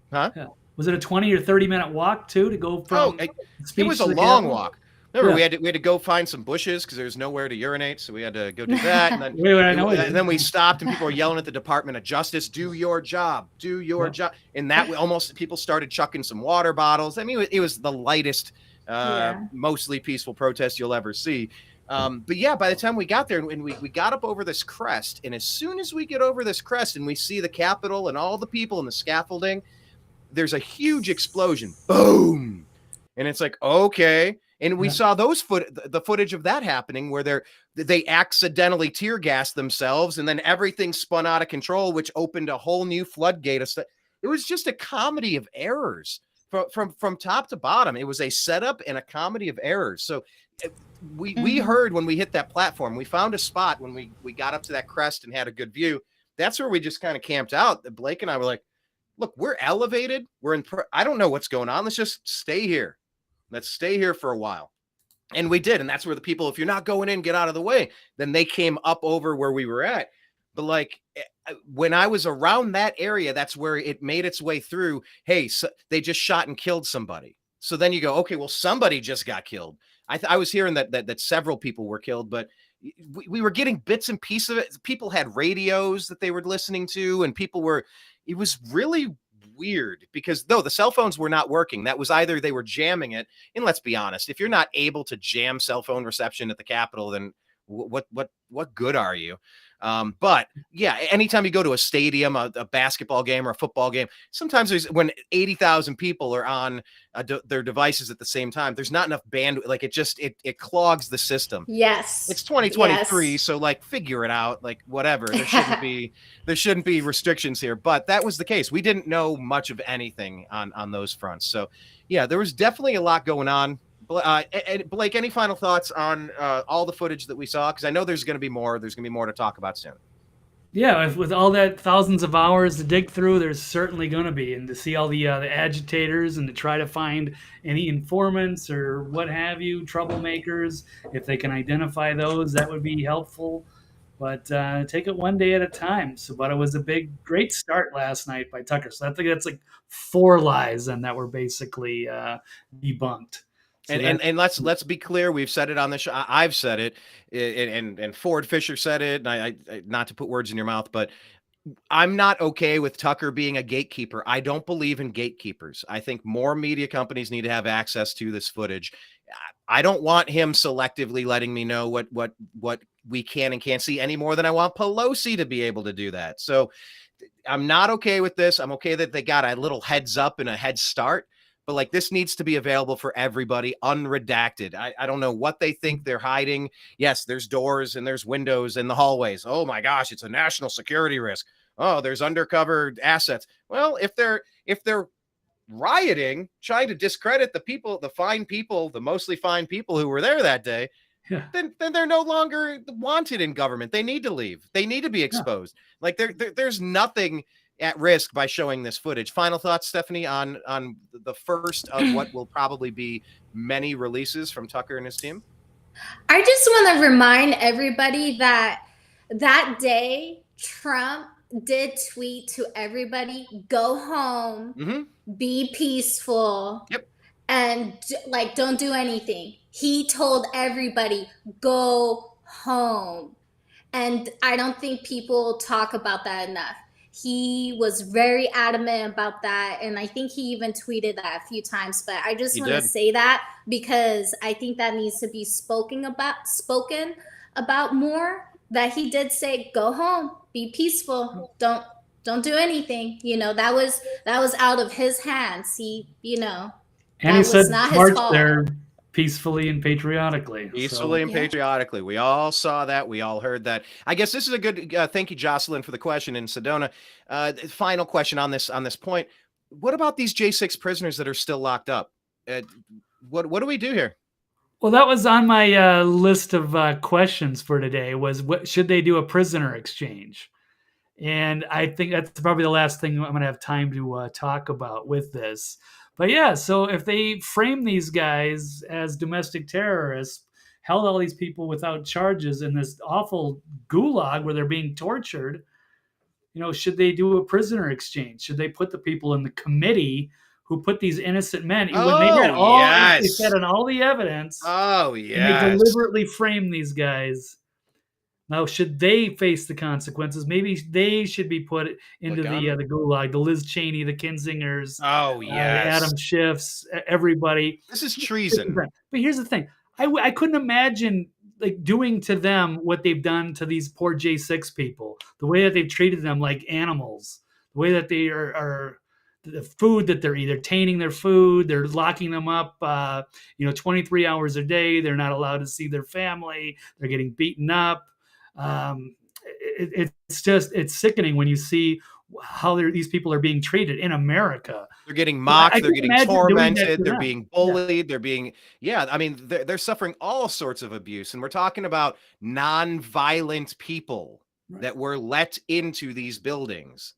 Speaker 1: Huh?
Speaker 2: Yeah. Was it a 20 or 30 minute walk too to go from?
Speaker 1: It was a long walk. Remember, we had to go find some bushes because there was nowhere to urinate, so we had to go do that. And then, then we stopped, and people were yelling at the Department of Justice, "Do your job, do your job." And that almost people started chucking some water bottles. I mean, it was the lightest, mostly peaceful protest you'll ever see. But yeah, by the time we got there, and we got up over this crest, and as soon as we get over this crest and we see the Capitol and all the people in the scaffolding, there's a huge explosion. Boom. And it's like, okay. And we saw the footage of that happening where they accidentally tear gassed themselves, and then everything spun out of control, which opened a whole new floodgate. It was just a comedy of errors from top to bottom. It was a setup and a comedy of errors. So we heard when we hit that platform, we found a spot when we got up to that crest and had a good view. That's where we just kind of camped out. Blake and I were like, look, we're elevated. I don't know what's going on. Let's just stay here. Let's stay here for a while. And we did. And that's where the people, if you're not going in, get out of the way. Then they came up over where we were at. But like when I was around that area, that's where it made its way through. Hey, so they just shot and killed somebody. So then you go, okay, well, somebody just got killed. I was hearing that several people were killed, but we were getting bits and pieces of it. People had radios that they were listening to, and it was really weird because the cell phones were not working. That was either they were jamming it. And let's be honest, if you're not able to jam cell phone reception at the Capitol, then what good are you? But yeah, anytime you go to a stadium, a basketball game or a football game, sometimes when 80,000 people are on their devices at the same time, there's not enough bandwidth. Like it clogs the system.
Speaker 3: Yes.
Speaker 1: It's 2023,
Speaker 3: Yes.
Speaker 1: so like figure it out, like whatever. There shouldn't be restrictions here, but that was the case. We didn't know much of anything on those fronts. So yeah, there was definitely a lot going on. Blake, any final thoughts on all the footage that we saw? Because I know there's going to be more. There's going to be more to talk about soon.
Speaker 2: Yeah, with all that thousands of hours to dig through, there's certainly going to be, and to see all the agitators and to try to find any informants or what have you, troublemakers, if they can identify those, that would be helpful. But take it one day at a time. So, but it was a great start last night by Tucker. So I think that's like 4 lies, and that were basically debunked. So
Speaker 1: and let's be clear. We've said it on the show. I've said it, and Ford Fisher said it. And I not to put words in your mouth, but I'm not okay with Tucker being a gatekeeper. I don't believe in gatekeepers. I think more media companies need to have access to this footage. I don't want him selectively letting me know what we can and can't see any more than I want Pelosi to be able to do that. So I'm not okay with this. I'm okay that they got a little heads up and a head start. But like this needs to be available for everybody, unredacted. I don't know what they think they're hiding. Yes, there's doors and there's windows in the hallways. Oh my gosh, it's a national security risk. Oh, there's undercover assets. Well, if they're rioting, trying to discredit the people, the fine people, the mostly fine people who were there that day,
Speaker 2: yeah.
Speaker 1: then they're no longer wanted in government. They need to leave. They need to be exposed. Yeah. Like there's nothing at risk by showing this footage. Final thoughts, Stephanie, on the first of what will probably be many releases from Tucker and his team?
Speaker 3: I just want to remind everybody that day Trump did tweet to everybody, go home, be peaceful, and like don't do anything. He told everybody, go home. And I don't think people talk about that enough. He was very adamant about that, and I think he even tweeted that a few times. But I just want to say that because I think that needs to be spoken about more. That he did say, "Go home, be peaceful, don't do anything." You know, that was out of his hands. He
Speaker 2: said, "March there peacefully and patriotically."
Speaker 1: Patriotically. We all saw that. We all heard that. I guess this is a good thank you, Jocelyn, for the question in Sedona. Final question on this point. What about these J6 prisoners that are still locked up? What do we do here?
Speaker 2: Well, that was on my list of questions for today was what should they do a prisoner exchange? And I think that's probably the last thing I'm going to have time to talk about with this. But yeah, so if they frame these guys as domestic terrorists, held all these people without charges in this awful gulag where they're being tortured, should they do a prisoner exchange? Should they put the people in the committee who put these innocent men when they had they said on all the evidence?
Speaker 1: Oh, yes.
Speaker 2: And they deliberately framed these guys. Now, should they face the consequences? Maybe they should be put into the gulag, the Liz Cheney, the Kinzingers, the Adam Schiffs, everybody.
Speaker 1: This is treason.
Speaker 2: But here's the thing. I couldn't imagine like doing to them what they've done to these poor J6 people, the way that they've treated them like animals, the way that they are the food that they're either tainting their food, they're locking them up, 23 hours a day. They're not allowed to see their family. They're getting beaten up. It's sickening when you see how these people are being treated in America.
Speaker 1: They're getting mocked, they're getting tormented, they're being bullied, they're being they're suffering all sorts of abuse. And we're talking about non-violent people that were let into these buildings.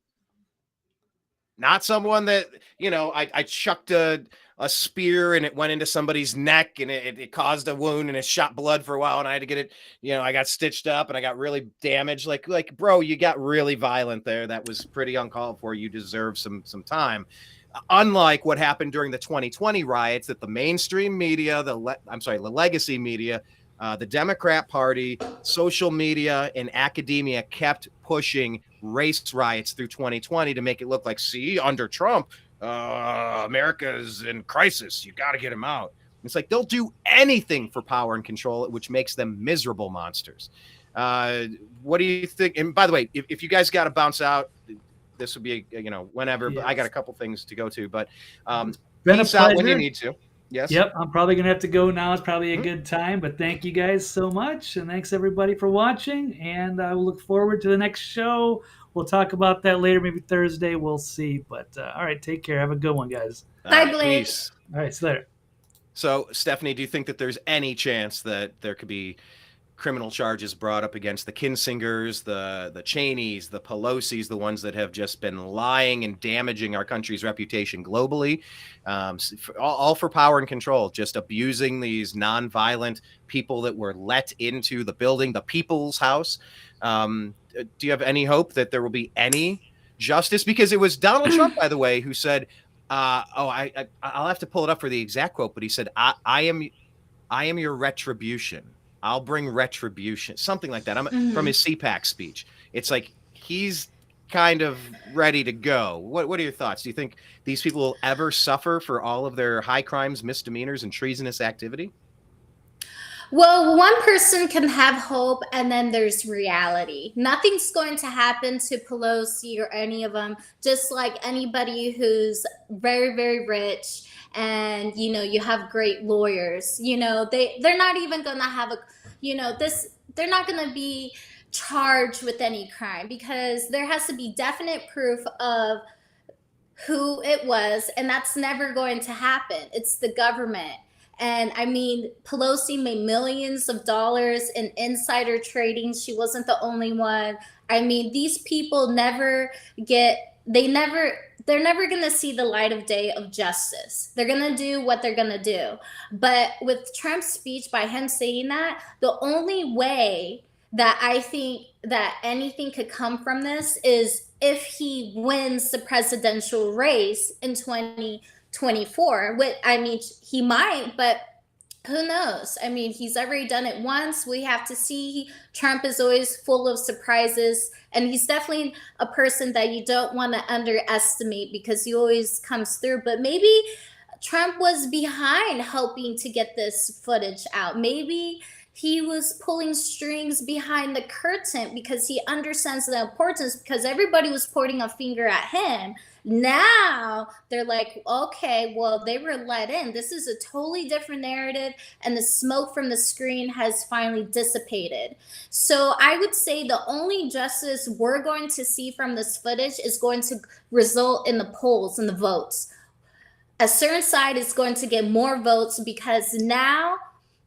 Speaker 1: Not someone that, I chucked a spear and it went into somebody's neck and it caused a wound and it shot blood for a while and I had to get it, I got stitched up and I got really damaged. Like, bro, you got really violent there. That was pretty uncalled for. You deserve some time. Unlike what happened during the 2020 riots that the mainstream media, the legacy media, the Democrat Party, social media, and academia kept pushing race riots through 2020 to make it look like, see, under Trump, America's in crisis. You got to get him out. It's like they'll do anything for power and control, which makes them miserable monsters. What do you think? And by the way, if you guys got to bounce out, this would be, whenever, but I got a couple things to go to, but
Speaker 2: Been a
Speaker 1: peace out when you
Speaker 2: pleasure.
Speaker 1: need to. Yes.
Speaker 2: Yep, I'm probably going to have to go now. It's probably a good time, but thank you guys so much. And thanks everybody for watching. And I will look forward to the next show. We'll talk about that later, maybe Thursday. We'll see. But all right, take care. Have a good one, guys.
Speaker 3: Bye, Blake.
Speaker 1: Peace.
Speaker 2: All right, see you later.
Speaker 1: So, Stephanie, do you think that there's any chance that there could be criminal charges brought up against the Kinzingers, the Cheneys, the Pelosi's, the ones that have just been lying and damaging our country's reputation globally, all for power and control, just abusing these nonviolent people that were let into the building, the people's house? Do you have any hope that there will be any justice? Because it was Donald Trump, by the way, who said, I'll have to pull it up for the exact quote, but he said, I am your retribution. I'll bring retribution, something like that. From his CPAC speech. It's like he's kind of ready to go. What are your thoughts? Do you think these people will ever suffer for all of their high crimes, misdemeanors, and treasonous activity?
Speaker 3: Well, one person can have hope, and then there's reality. Nothing's going to happen to Pelosi or any of them, just like anybody who's very, very rich and, you have great lawyers. They're not even going to have they're not going to be charged with any crime because there has to be definite proof of who it was, and that's never going to happen. It's the government. And I mean, Pelosi made millions of dollars in insider trading. She wasn't the only one. I mean, these people they're never going to see the light of day of justice. They're going to do what they're going to do. But with Trump's speech, by him saying that, the only way that I think that anything could come from this is if he wins the presidential race in 2024. I mean, he might, but who knows? I mean, he's already done it once. We have to see. Trump is always full of surprises, and he's definitely a person that you don't want to underestimate because he always comes through. But maybe Trump was behind helping to get this footage out. Maybe he was pulling strings behind the curtain because he understands the importance, because everybody was pointing a finger at him. Now they're like, okay, well, they were let in. This is a totally different narrative, and the smoke from the screen has finally dissipated. So I would say the only justice we're going to see from this footage is going to result in the polls and the votes. A certain side is going to get more votes because now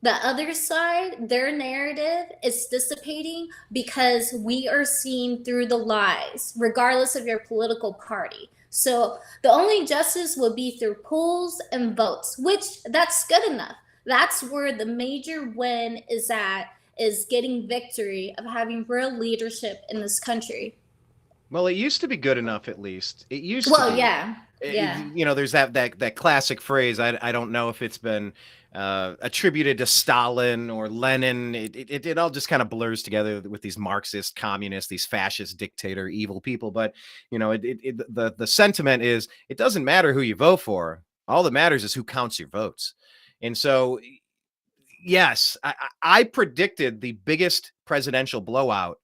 Speaker 3: the other side, their narrative is dissipating because we are seeing through the lies, regardless of your political party. So the only justice will be through polls and votes, which that's good enough. That's where the major win is at, is getting victory of having real leadership in this country.
Speaker 1: Well, it used to be good enough, at least. It used to be.
Speaker 3: Yeah.
Speaker 1: There's that classic phrase. I don't know if it's been attributed to Stalin or Lenin. It all just kind of blurs together with these Marxist, communist, these fascist, dictator, evil people. But the sentiment is it doesn't matter who you vote for. All that matters is who counts your votes. And so, yes, I predicted the biggest presidential blowout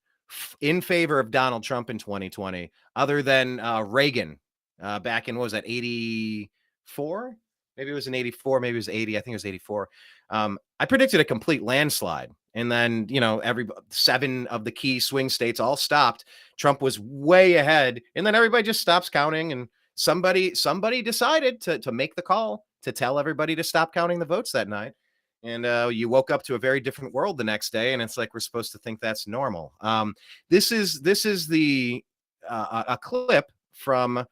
Speaker 1: in favor of Donald Trump in 2020, other than Reagan back in, what was that, 84? Maybe it was in 84, maybe it was 80. I think it was 84. I predicted a complete landslide. And then, 7 of the key swing states all stopped. Trump was way ahead. And then everybody just stops counting. And somebody decided to make the call to tell everybody to stop counting the votes that night. And you woke up to a very different world the next day. And it's like, we're supposed to think that's normal. This is a clip from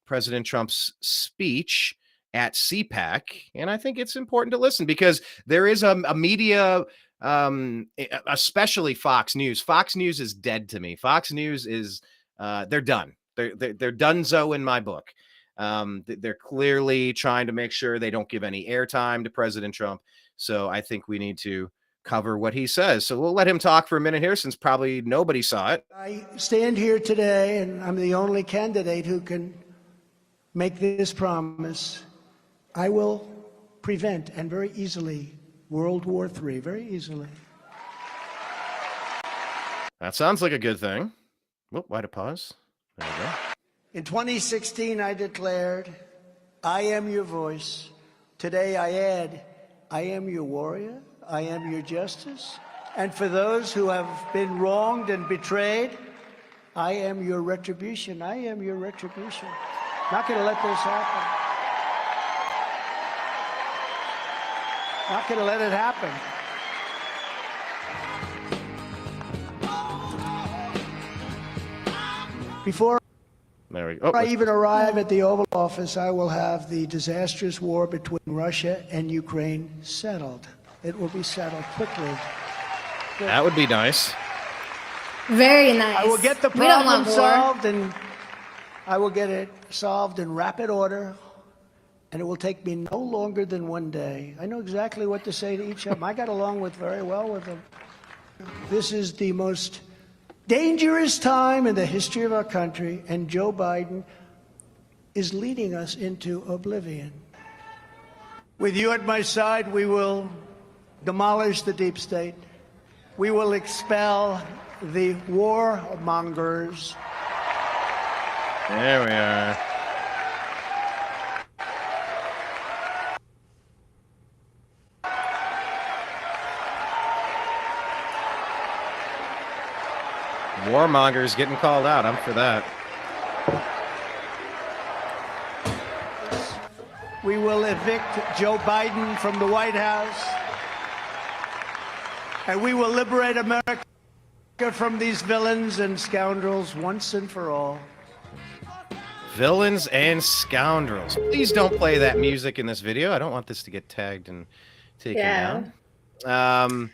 Speaker 1: President Trump's speech at CPAC, and I think it's important to listen because there is a media, especially Fox News. Fox News is dead to me. Fox News is they're done. They're donezo in my book. They're clearly trying to make sure they don't give any airtime to President Trump. So I think we need to cover what he says. So we'll let him talk for a minute here, since probably nobody saw it.
Speaker 4: I stand here today, and I'm the only candidate who can make this promise. I will prevent, and very easily, World War III, very easily.
Speaker 1: That sounds like a good thing. Whoop, why to pause? There we go.
Speaker 4: In 2016, I declared, I am your voice. Today I add, I am your warrior. I am your justice. And for those who have been wronged and betrayed, I am your retribution. I am your retribution. Not going to let this happen. Not going to let it happen. Before
Speaker 1: There we go.
Speaker 4: I even arrive at the Oval Office, I will have the disastrous war between Russia and Ukraine settled. It will be settled quickly.
Speaker 1: That would be nice.
Speaker 3: Very nice.
Speaker 4: I will get the
Speaker 3: We don't
Speaker 4: problem
Speaker 3: want war.
Speaker 4: solved, and I will get it solved in rapid order, and it will take me no longer than one day. I know exactly what to say to each of them. I got along very well with them. This is the most dangerous time in the history of our country, and Joe Biden is leading us into oblivion. With you at my side, we will demolish the deep state. We will expel the warmongers.
Speaker 1: There we are. Warmongers getting called out. I'm for that.
Speaker 4: We will evict Joe Biden from the White House, and we will liberate America from these villains and scoundrels once and for all.
Speaker 1: Villains and scoundrels. Please don't play that music in this video. I don't want this to get tagged and taken down.
Speaker 3: Trump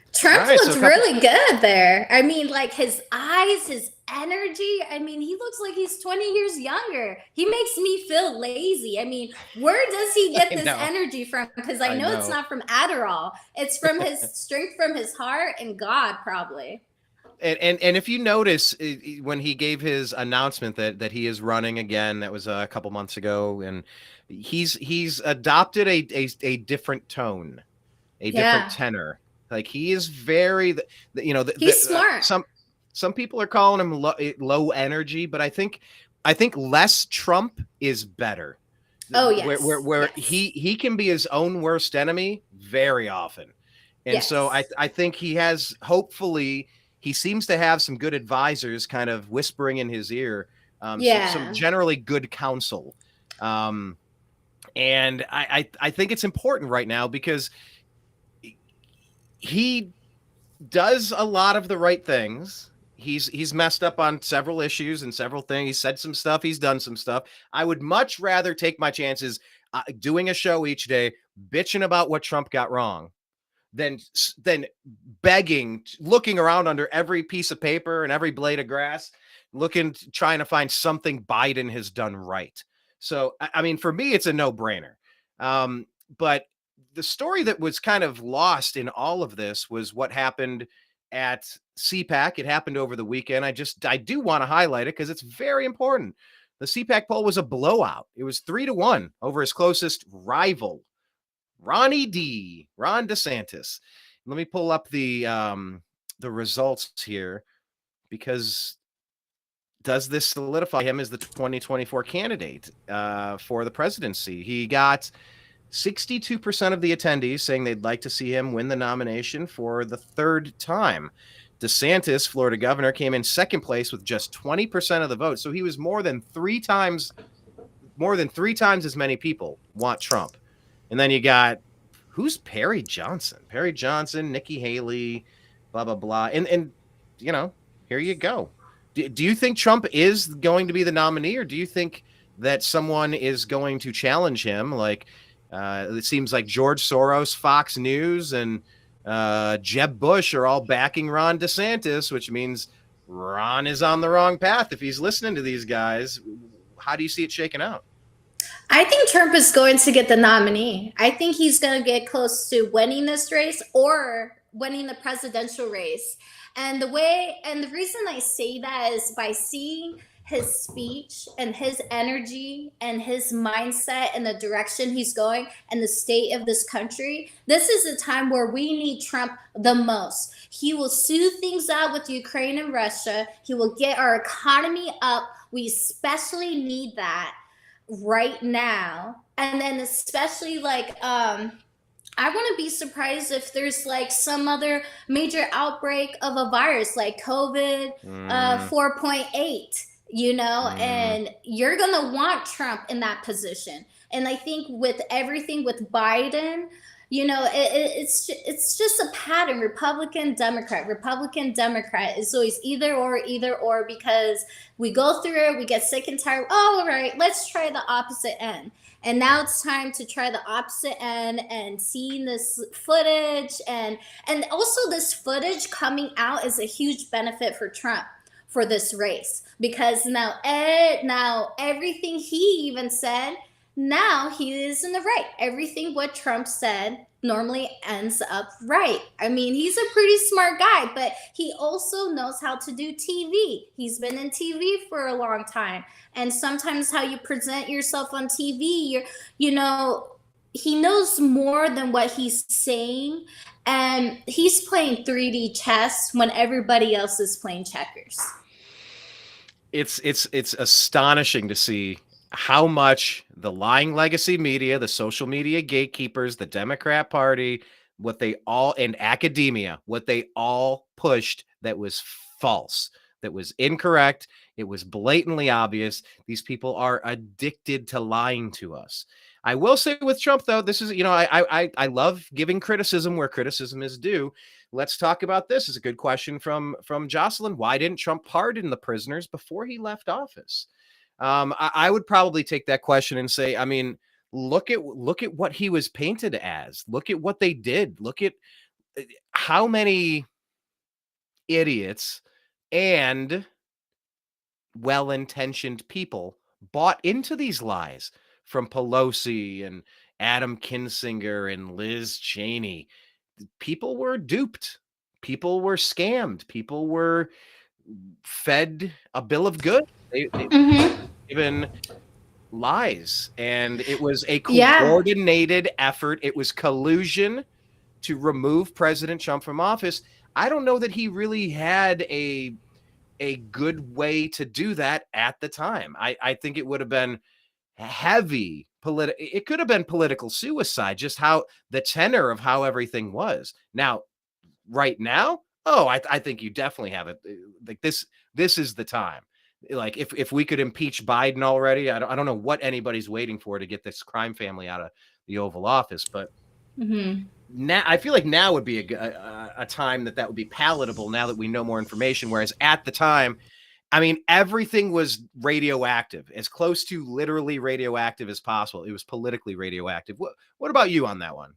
Speaker 3: looks really good there. I mean, like his eyes, his energy. I mean, he looks like he's 20 years younger. He makes me feel lazy. I mean, where does he get this energy from? Because I know it's not from Adderall. It's from his strength from his heart and God, probably.
Speaker 1: And if you notice when he gave his announcement that he is running again, that was a couple months ago, and he's adopted a different tone, a different tenor. Like he is very,
Speaker 3: he's smart.
Speaker 1: Some people are calling him low energy, but I think less Trump is better.
Speaker 3: Oh yes,
Speaker 1: where he can be his own worst enemy very often, and so I think he has hopefully. He seems to have some good advisors kind of whispering in his ear, some generally good counsel. And I think it's important right now because he does a lot of the right things. He's messed up on several issues and several things. He said some stuff. He's done some stuff. I would much rather take my chances doing a show each day, bitching about what Trump got wrong, than begging, looking around under every piece of paper and every blade of grass, trying to find something Biden has done right. So, I mean, for me, it's a no-brainer. But the story that was kind of lost in all of this was what happened at CPAC. It happened over the weekend. I do want to highlight it because it's very important. The CPAC poll was a blowout. It was 3-1 over his closest rival, Ron DeSantis. Let me pull up the results here, because does this solidify him as the 2024 candidate for the presidency? He got 62% of the attendees saying they'd like to see him win the nomination for the third time. DeSantis, Florida governor, came in second place with just 20% of the vote. So he was more than three times as many people want Trump. And then you got, who's Perry Johnson? Perry Johnson, Nikki Haley, blah, blah, blah. And here you go. Do you think Trump is going to be the nominee, or do you think that someone is going to challenge him? Like, it seems like George Soros, Fox News, and Jeb Bush are all backing Ron DeSantis, which means Ron is on the wrong path if he's listening to these guys. How do you see it shaking out?
Speaker 3: I think Trump is going to get the nominee. I think he's going to get close to winning this race or winning the presidential race. And the reason I say that is by seeing his speech and his energy and his mindset and the direction he's going and the state of this country, this is a time where we need Trump the most. He will soothe things out with Ukraine and Russia. He will get our economy up. We especially need that right now. And then especially like, I wouldn't be surprised if there's like some other major outbreak of a virus like COVID 4.8, you know, and you're going to want Trump in that position. And I think with everything with Biden, you know, it's just a pattern. Republican, Democrat is always either or, because we go through it, we get sick and tired. Oh, all right, let's try the opposite end. And now it's time to try the opposite end and seeing this footage. And also this footage coming out is a huge benefit for Trump for this race, because now everything he even said, now he is in the right. Everything what Trump said normally ends up right. I mean, he's a pretty smart guy, but he also knows how to do TV. He's been in TV for a long time. And sometimes how you present yourself on TV, you know, he knows more than what he's saying. And he's playing 3D chess when everybody else is playing checkers.
Speaker 1: It's astonishing to see how much the lying legacy media, the social media gatekeepers, the Democrat Party, what they all, and academia, what they all pushed that was false, that was incorrect. It was blatantly obvious. These people are addicted to lying to us. I will say with Trump, though, this is, you know, I love giving criticism where criticism is due. Let's talk about this. It's a good question from Jocelyn. Why didn't Trump pardon the prisoners before he left office? I would probably take that question and say, I mean, look at what he was painted as. Look at what they did. Look at how many idiots and well-intentioned people bought into these lies, from Pelosi and Adam Kinzinger and Liz Cheney. People were duped. People were scammed. People were fed a bill of goods. They given lies, and it was a coordinated effort. It was collusion to remove President Trump from office. I don't know that he really had a good way to do that at the time. I think it would have been heavy it could have been political suicide, just how the tenor of how everything was. Now, right now, I think you definitely have it. Like this is the time. Like if we could impeach Biden already, I don't know what anybody's waiting for to get this crime family out of the Oval Office, but now I feel like now would be a time that would be palatable, now that we know more information. Whereas at the time, I mean, everything was radioactive, as close to literally radioactive as possible. It was politically radioactive. What about you on that one?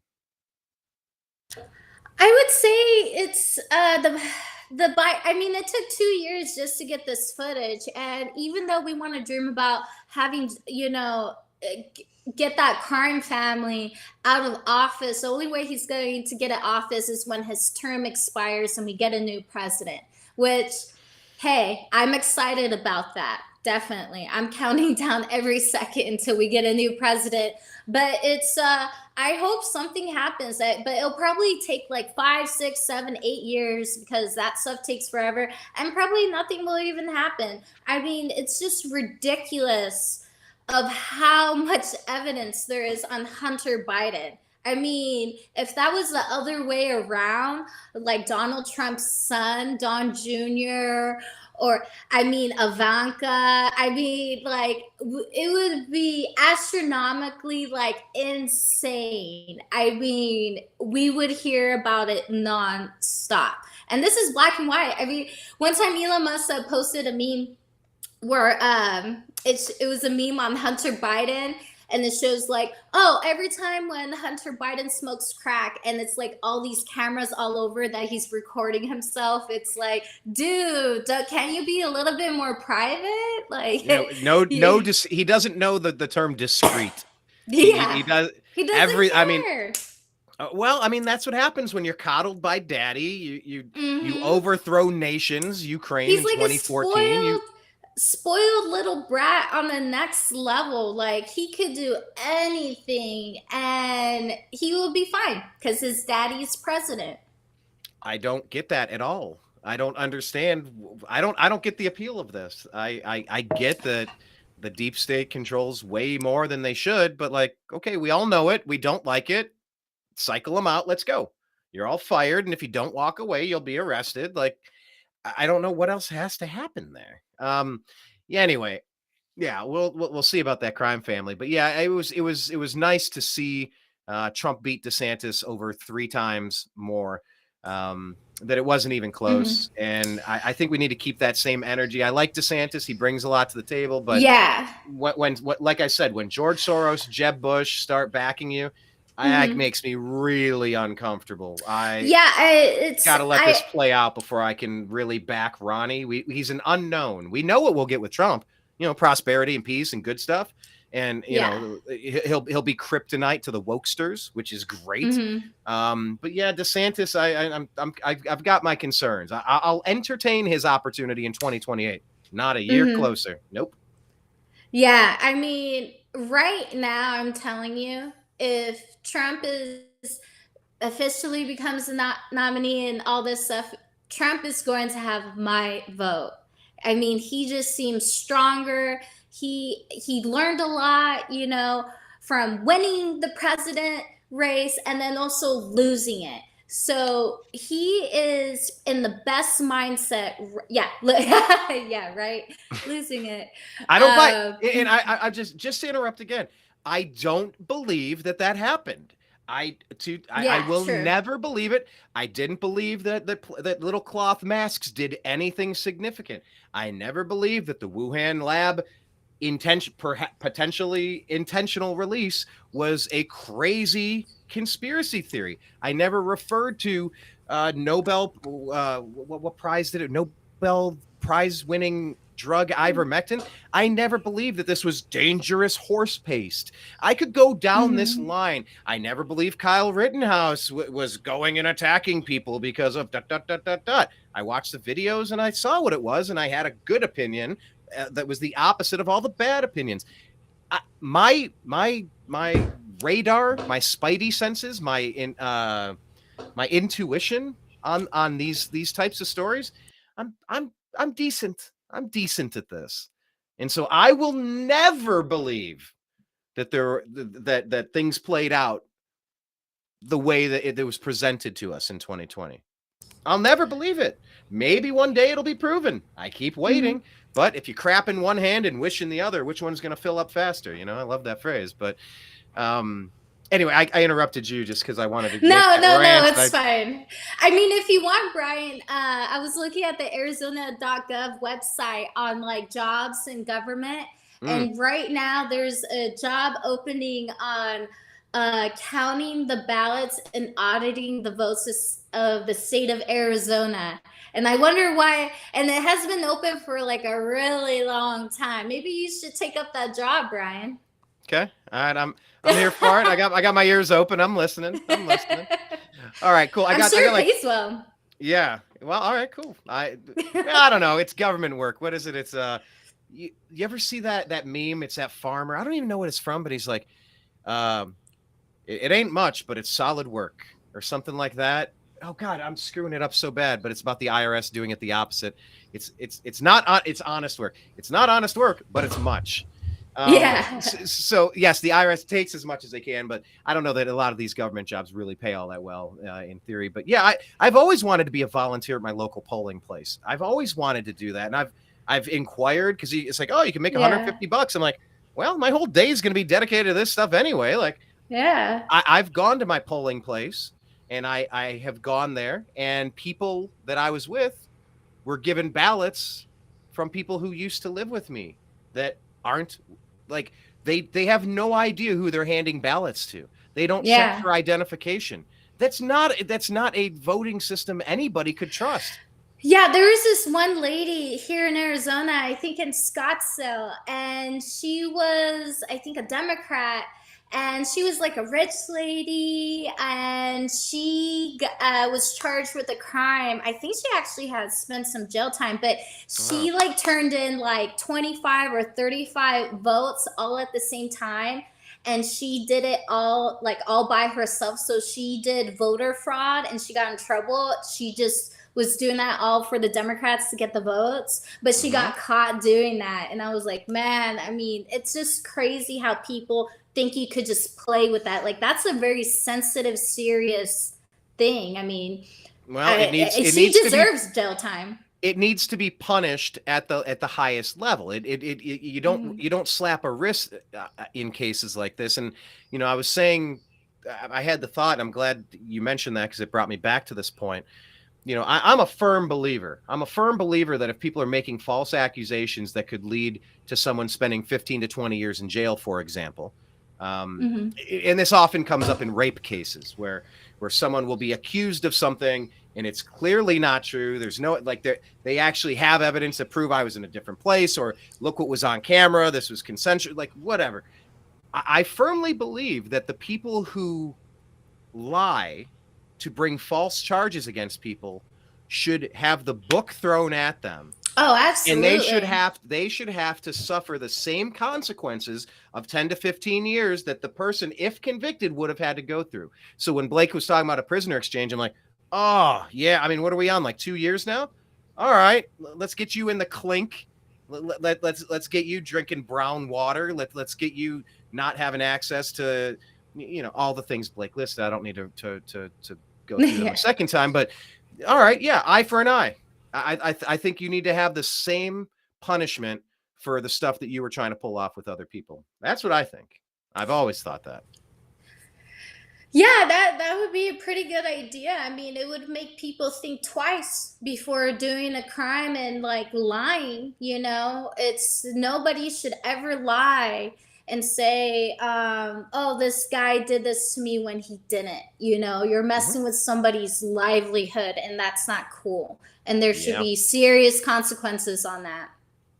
Speaker 3: I would say it's I mean, it took 2 years just to get this footage, and even though we want to dream about having, you know, get that crime family out of office, the only way he's going to get out of office is when his term expires and we get a new president, which, hey, I'm excited about that. Definitely. I'm counting down every second until we get a new president. But it's, I hope something happens, but it'll probably take like 5, 6, 7, 8 years, because that stuff takes forever. And probably nothing will even happen. I mean, it's just ridiculous of how much evidence there is on Hunter Biden. I mean, if that was the other way around, like Donald Trump's son, Don Jr., or, I mean, Ivanka, I mean, like, it would be astronomically, like, insane. I mean, we would hear about it nonstop. And this is black and white. I mean, one time Elon Musk posted a meme where it was a meme on Hunter Biden, and it shows like, oh, every time when Hunter Biden smokes crack, and it's like all these cameras all over that he's recording himself. It's like, dude, can you be a little bit more private? Like, he doesn't know the term discreet. Yeah,
Speaker 1: he does.
Speaker 3: He doesn't care.
Speaker 1: I mean, well, I mean, that's what happens when you're coddled by daddy. You overthrow nations. Ukraine
Speaker 3: He's
Speaker 1: in
Speaker 3: like
Speaker 1: 2014.
Speaker 3: spoiled little brat on the next level. Like, he could do anything and he will be fine because his daddy's president.
Speaker 1: I don't get that at all. I don't understand. I don't get the appeal of this. I get that the deep state controls way more than they should, but like, okay, we all know it. We don't like it. Cycle them out. Let's go. You're all fired, and if you don't walk away, you'll be arrested. Like, I don't know what else has to happen there. Yeah. Anyway, yeah, we'll see about that crime family, but yeah, it was nice to see Trump beat DeSantis over 3 times more. That it wasn't even close. And I think we need to keep that same energy. I like DeSantis. He brings a lot to the table, but
Speaker 3: yeah,
Speaker 1: when like I said, when George Soros, Jeb Bush start backing you, that makes me really uncomfortable. It's got to let this play out before I can really back Ronnie. He's an unknown. We know what we'll get with Trump, prosperity and peace and good stuff. And he'll be kryptonite to the wokesters, which is great. But yeah, DeSantis, I've got my concerns. I'll entertain his opportunity in 2028. Not a year closer. Nope.
Speaker 3: Yeah, I mean, right now, I'm telling you, if Trump officially becomes the nominee and all this stuff, Trump is going to have my vote. I mean, he just seems stronger. He learned a lot, from winning the president race and then also losing it. So he is in the best mindset. Yeah. Yeah, right. Losing it.
Speaker 1: I don't buy. And I just to interrupt again. I don't believe that happened. I will never believe it. I didn't believe that little cloth masks did anything significant. I never believed that the Wuhan lab potentially intentional release was a crazy conspiracy theory. I never referred to Nobel what prize did it? Nobel Prize winning drug ivermectin. I never believed that this was dangerous horse paste. I could go down this line. I never believed Kyle Rittenhouse was going and attacking people because of ... I watched the videos and I saw what it was, and I had a good opinion that was the opposite of all the bad opinions. My radar, my spidey senses, my intuition on these types of stories, I'm decent. I'm decent at this. And so I will never believe that that things played out the way that it was presented to us in 2020. I'll never believe it. Maybe one day it'll be proven. I keep waiting. But if you crap in one hand and wish in the other, which one's going to fill up faster? I love that phrase. But anyway, I interrupted you just because I wanted to.
Speaker 3: No, it's fine. I mean, if you want, Brian, I was looking at the Arizona.gov website on like jobs and government. And right now there's a job opening on counting the ballots and auditing the votes of the state of Arizona. And I wonder why, and it has been open for like a really long time. Maybe you should take up that job, Brian.
Speaker 1: Okay. All right. I'm here for it. I got my ears open. I'm listening. All right, cool.
Speaker 3: I'm sure it pays well.
Speaker 1: Yeah. Well, all right, cool. I don't know. It's government work. What is it? It's you ever see that meme? It's that farmer. I don't even know what it's from, but he's like, it ain't much, but it's solid work or something like that. Oh God, I'm screwing it up so bad, but it's about the IRS doing it the opposite. It's honest work. It's not honest work, but it's much. So yes, the IRS takes as much as they can, but I don't know that a lot of these government jobs really pay all that well in theory. But yeah, I've always wanted to be a volunteer at my local polling place. I've always wanted to do that, and I've inquired because it's like, oh, you can make $150. I'm like, well, my whole day is going to be dedicated to this stuff anyway. Like,
Speaker 3: yeah,
Speaker 1: I've gone to my polling place. And I have gone there, and people that I was with were given ballots from people who used to live with me that aren't like they have no idea who they're handing ballots to. They don't check for identification. That's not a voting system anybody could trust.
Speaker 3: Yeah, there was this one lady here in Arizona, I think in Scottsdale, and she was, I think, a Democrat. and she was like a rich lady, and she was charged with a crime. I think she actually has spent some jail time, but she like turned in like 25 or 35 votes all at the same time. And she did it all by herself. So she did voter fraud and she got in trouble. She just was doing that all for the Democrats to get the votes, but she got caught doing that. And I was like, man, I mean, it's just crazy how people think you could just play with that. Like, that's a very sensitive, serious thing. I mean,
Speaker 1: well,
Speaker 3: she deserves jail time.
Speaker 1: It needs to be punished at the highest level. You don't slap a wrist in cases like this. And I was saying, I had the thought. I'm glad you mentioned that because it brought me back to this point. I'm a firm believer. I'm a firm believer that if people are making false accusations that could lead to someone spending 15 to 20 years in jail, for example, and this often comes up in rape cases where someone will be accused of something and it's clearly not true. There's no, like, they actually have evidence that prove I was in a different place, or look what was on camera. This was consensual, like whatever. I firmly believe that the people who lie to bring false charges against people should have the book thrown at them.
Speaker 3: Oh, absolutely.
Speaker 1: And they should have to suffer the same consequences of 10 to 15 years that the person, if convicted, would have had to go through. So when Blake was talking about a prisoner exchange, I'm like, oh yeah, I mean, what are we on, like 2 years now? All right, let's get you in the clink. Let's get you drinking brown water. Let's get you not having access to all the things Blake listed. I don't need to go through them a second time, but all right, yeah, eye for an eye. I think you need to have the same punishment for the stuff that you were trying to pull off with other people. That's what I think. I've always thought that.
Speaker 3: Yeah, that would be a pretty good idea. I mean, it would make people think twice before doing a crime and like lying. It's nobody should ever lie and say, oh, this guy did this to me when he didn't. You're messing with somebody's livelihood, and that's not cool. And there should be serious consequences on that.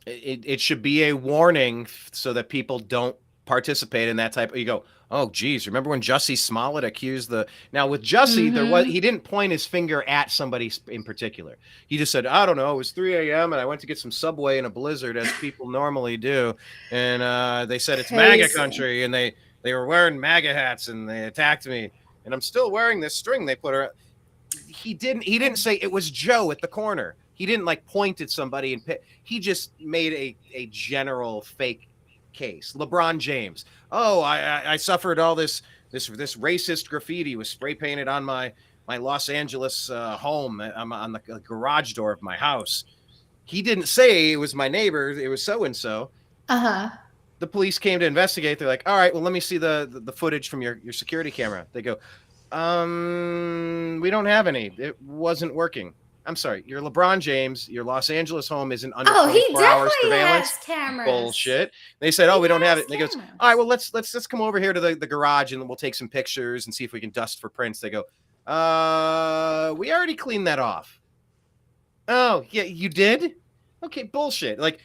Speaker 1: It should be a warning so that people don't participate in that type of, you go, oh geez, remember when Jussie Smollett accused now with Jussie, he didn't point his finger at somebody in particular. He just said, I don't know, it was 3 a.m. and I went to get some Subway in a blizzard, as people normally do, and they said it's MAGA country, and they were wearing MAGA hats and they attacked me, and I'm still wearing this string they put around. He didn't say it was Joe at the corner. He didn't like point at somebody and he just made a general fake case. LeBron James. Oh, I suffered all this racist graffiti was spray painted on my Los Angeles home. I'm on the garage door of my house. He didn't say it was my neighbor. It was so and so. The police came to investigate. They're like, all right, well, let me see the footage from your security camera. They go, we don't have any. It wasn't working. I'm sorry, you're LeBron James. Your Los Angeles home isn't under 24 hours surveillance.
Speaker 3: Has cameras.
Speaker 1: Bullshit. They said, we don't have it. And they goes, all right, well, let's come over here to the garage and we'll take some pictures and see if we can dust for prints. They go, we already cleaned that off. Oh, yeah, you did? Okay, bullshit. Like,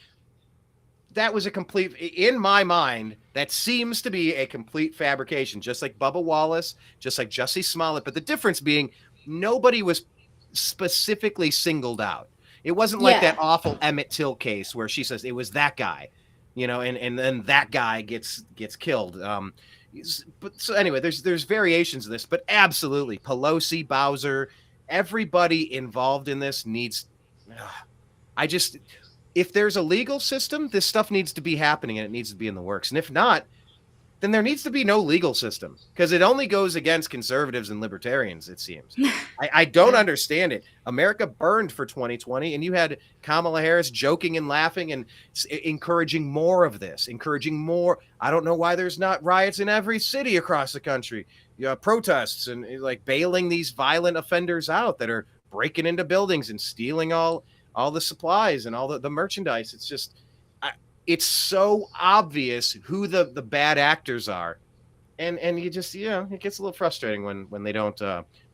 Speaker 1: that was in my mind, that seems to be a complete fabrication, just like Bubba Wallace, just like Jussie Smollett. But the difference being, nobody was specifically singled out. It wasn't like that awful Emmett Till case where she says it was that guy, and then that guy gets killed. But so anyway, there's variations of this, but absolutely Pelosi, Bowser, everybody involved in this needs. If there's a legal system, this stuff needs to be happening and it needs to be in the works. And if not, then there needs to be no legal system, because it only goes against conservatives and libertarians, it seems. I don't understand it. America burned for 2020, and you had Kamala Harris joking and laughing and encouraging more of this, encouraging more. I don't know why there's not riots in every city across the country, protests and like bailing these violent offenders out that are breaking into buildings and stealing all the supplies and all the merchandise. It's just... it's so obvious who the bad actors are. And you just, it gets a little frustrating when they don't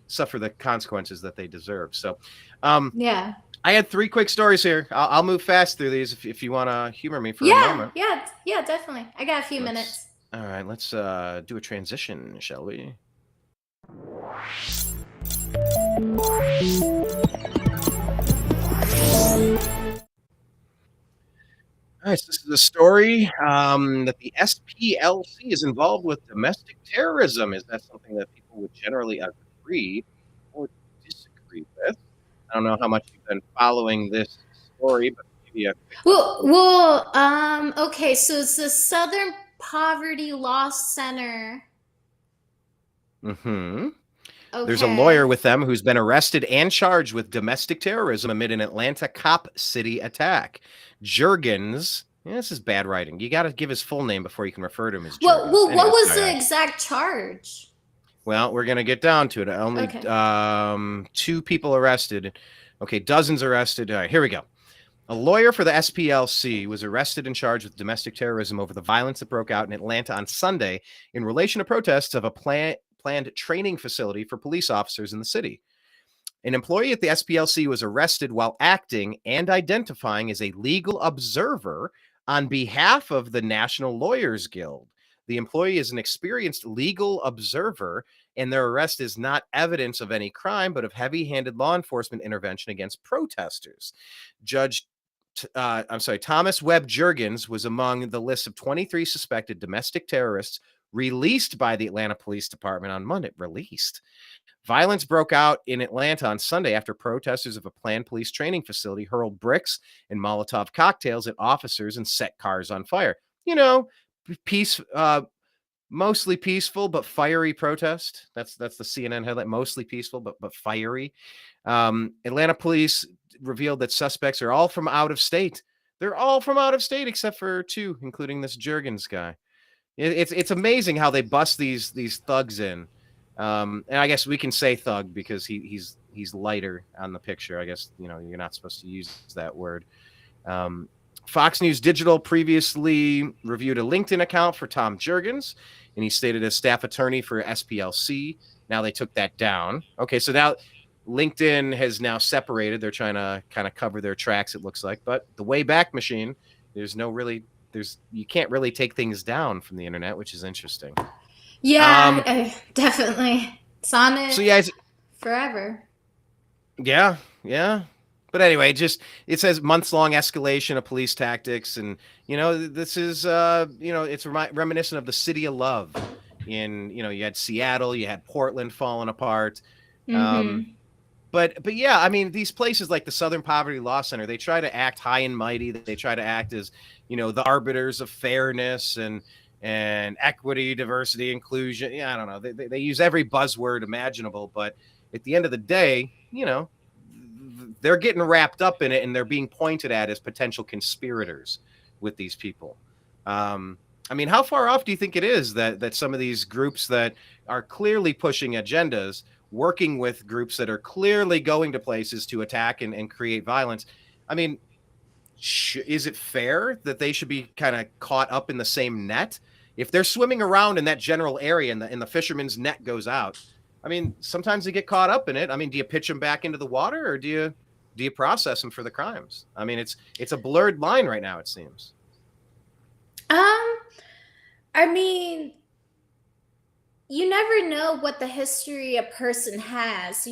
Speaker 1: suffer the consequences that they deserve. So, I had 3 quick stories here. I'll move fast through these if you want to humor me for a moment.
Speaker 3: Yeah, definitely. I got a few minutes.
Speaker 1: All right, let's do a transition, shall we? All right, so this is a story that the SPLC is involved with domestic terrorism. Is that something that people would generally agree or disagree with? I don't know how much you've been following this story, but maybe a quick.
Speaker 3: Okay, so it's the Southern Poverty Law Center.
Speaker 1: Mm-hmm.
Speaker 3: Okay.
Speaker 1: There's a lawyer with them who's been arrested and charged with domestic terrorism amid an Atlanta Cop City attack. Jurgens, yeah, this is bad writing. You got to give his full name before you can refer to him as Jurgens.
Speaker 3: Well,
Speaker 1: Anyway,
Speaker 3: what was
Speaker 1: sorry,
Speaker 3: the exact charge?
Speaker 1: Well, we're going to get down to it. Only
Speaker 3: Okay.
Speaker 1: 2 people arrested. Okay, dozens arrested. All right, here we go. A lawyer for the SPLC was arrested and charged with domestic terrorism over the violence that broke out in Atlanta on Sunday in relation to protests of a planned training facility for police officers in the city. An employee at the SPLC was arrested while acting and identifying as a legal observer on behalf of the National Lawyers Guild. The employee is an experienced legal observer, and their arrest is not evidence of any crime, but of heavy-handed law enforcement intervention against protesters. Thomas Webb Jurgens was among the list of 23 suspected domestic terrorists released by the Atlanta Police Department on Monday. Released. Violence broke out in Atlanta on Sunday after protesters of a planned police training facility hurled bricks and Molotov cocktails at officers and set cars on fire. You know, mostly peaceful but fiery protest. That's the CNN headline. Mostly peaceful but fiery. Atlanta police revealed that suspects are all from out of state. They're all from out of state except for 2, including this Jurgens guy. It's amazing how they bust these thugs in. And I guess we can say thug because he's lighter on the picture. I guess, you're not supposed to use that word. Fox News Digital previously reviewed a LinkedIn account for Tom Jurgens, and he stated as staff attorney for SPLC. Now they took that down. Okay, so now LinkedIn has now separated. They're trying to kind of cover their tracks, it looks like. But the Wayback Machine, you can't really take things down from the internet, which is interesting.
Speaker 3: Yeah, definitely. It's on it.
Speaker 1: So yeah,
Speaker 3: forever.
Speaker 1: Yeah. But anyway, it says months-long escalation of police tactics, and this is it's reminiscent of the city of love. You had Seattle, you had Portland falling apart.
Speaker 3: Mm-hmm.
Speaker 1: But yeah, I mean, these places like the Southern Poverty Law Center, they try to act high and mighty. They try to act as the arbiters of fairness and equity, diversity, inclusion. Yeah, I don't know. They use every buzzword imaginable, but at the end of the day, they're getting wrapped up in it, and they're being pointed at as potential conspirators with these people. I mean, how far off do you think it is that some of these groups that are clearly pushing agendas, working with groups that are clearly going to places to attack and create violence? I mean, is it fair that they should be kind of caught up in the same net? If they're swimming around in that general area and the fisherman's net goes out, I mean, sometimes they get caught up in it. I mean, do you pitch them back into the water, or do you process them for the crimes? I mean, it's a blurred line right now, it seems.
Speaker 3: I mean, you never know what the history a person has,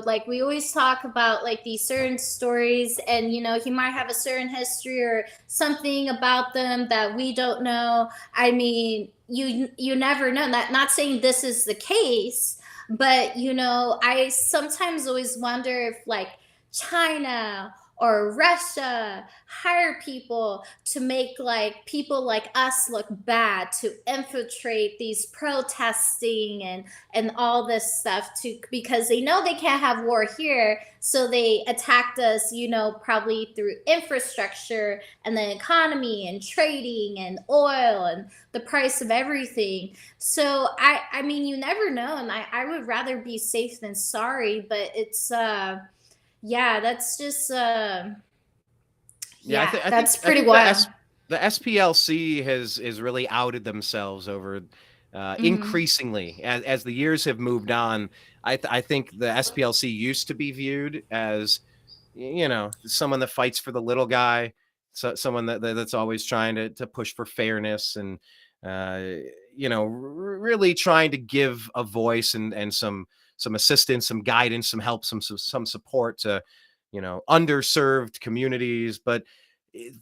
Speaker 3: like we always talk about like these certain stories, and he might have a certain history or something about them that we don't know. I mean, you never know. Not saying this is the case, but I sometimes always wonder if like China or Russia hire people to make like people like us look bad, to infiltrate these protesting and all this stuff, because they know they can't have war here, so they attacked us, probably through infrastructure and the economy and trading and oil and the price of everything. So I mean, you never know, and I would rather be safe than sorry, but it's yeah, that's just that's pretty wild.
Speaker 1: The SPLC has really outed themselves over increasingly as the years have moved on. I think the SPLC used to be viewed as someone that fights for the little guy, someone that's always trying to push for fairness and really trying to give a voice and some assistance, some guidance, some help, some support to, underserved communities. But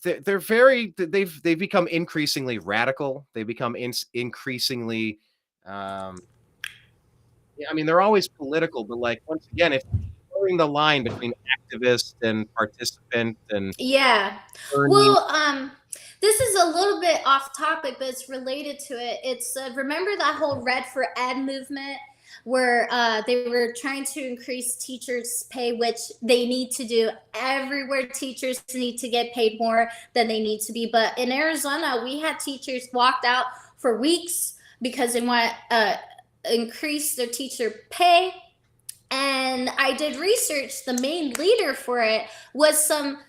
Speaker 1: they've become increasingly radical. They become increasingly, they're always political, but like, once again, if blurring the line between activist and participant and
Speaker 3: Yeah.
Speaker 1: learning.
Speaker 3: Well, this is a little bit off topic, but it's related to it. It's remember that whole Red for Ed movement where they were trying to increase teachers' pay, which they need to do everywhere. Teachers need to get paid more than they need to be. But in Arizona, we had teachers walked out for weeks because they want to increase their teacher pay. And I did research. The main leader for it was some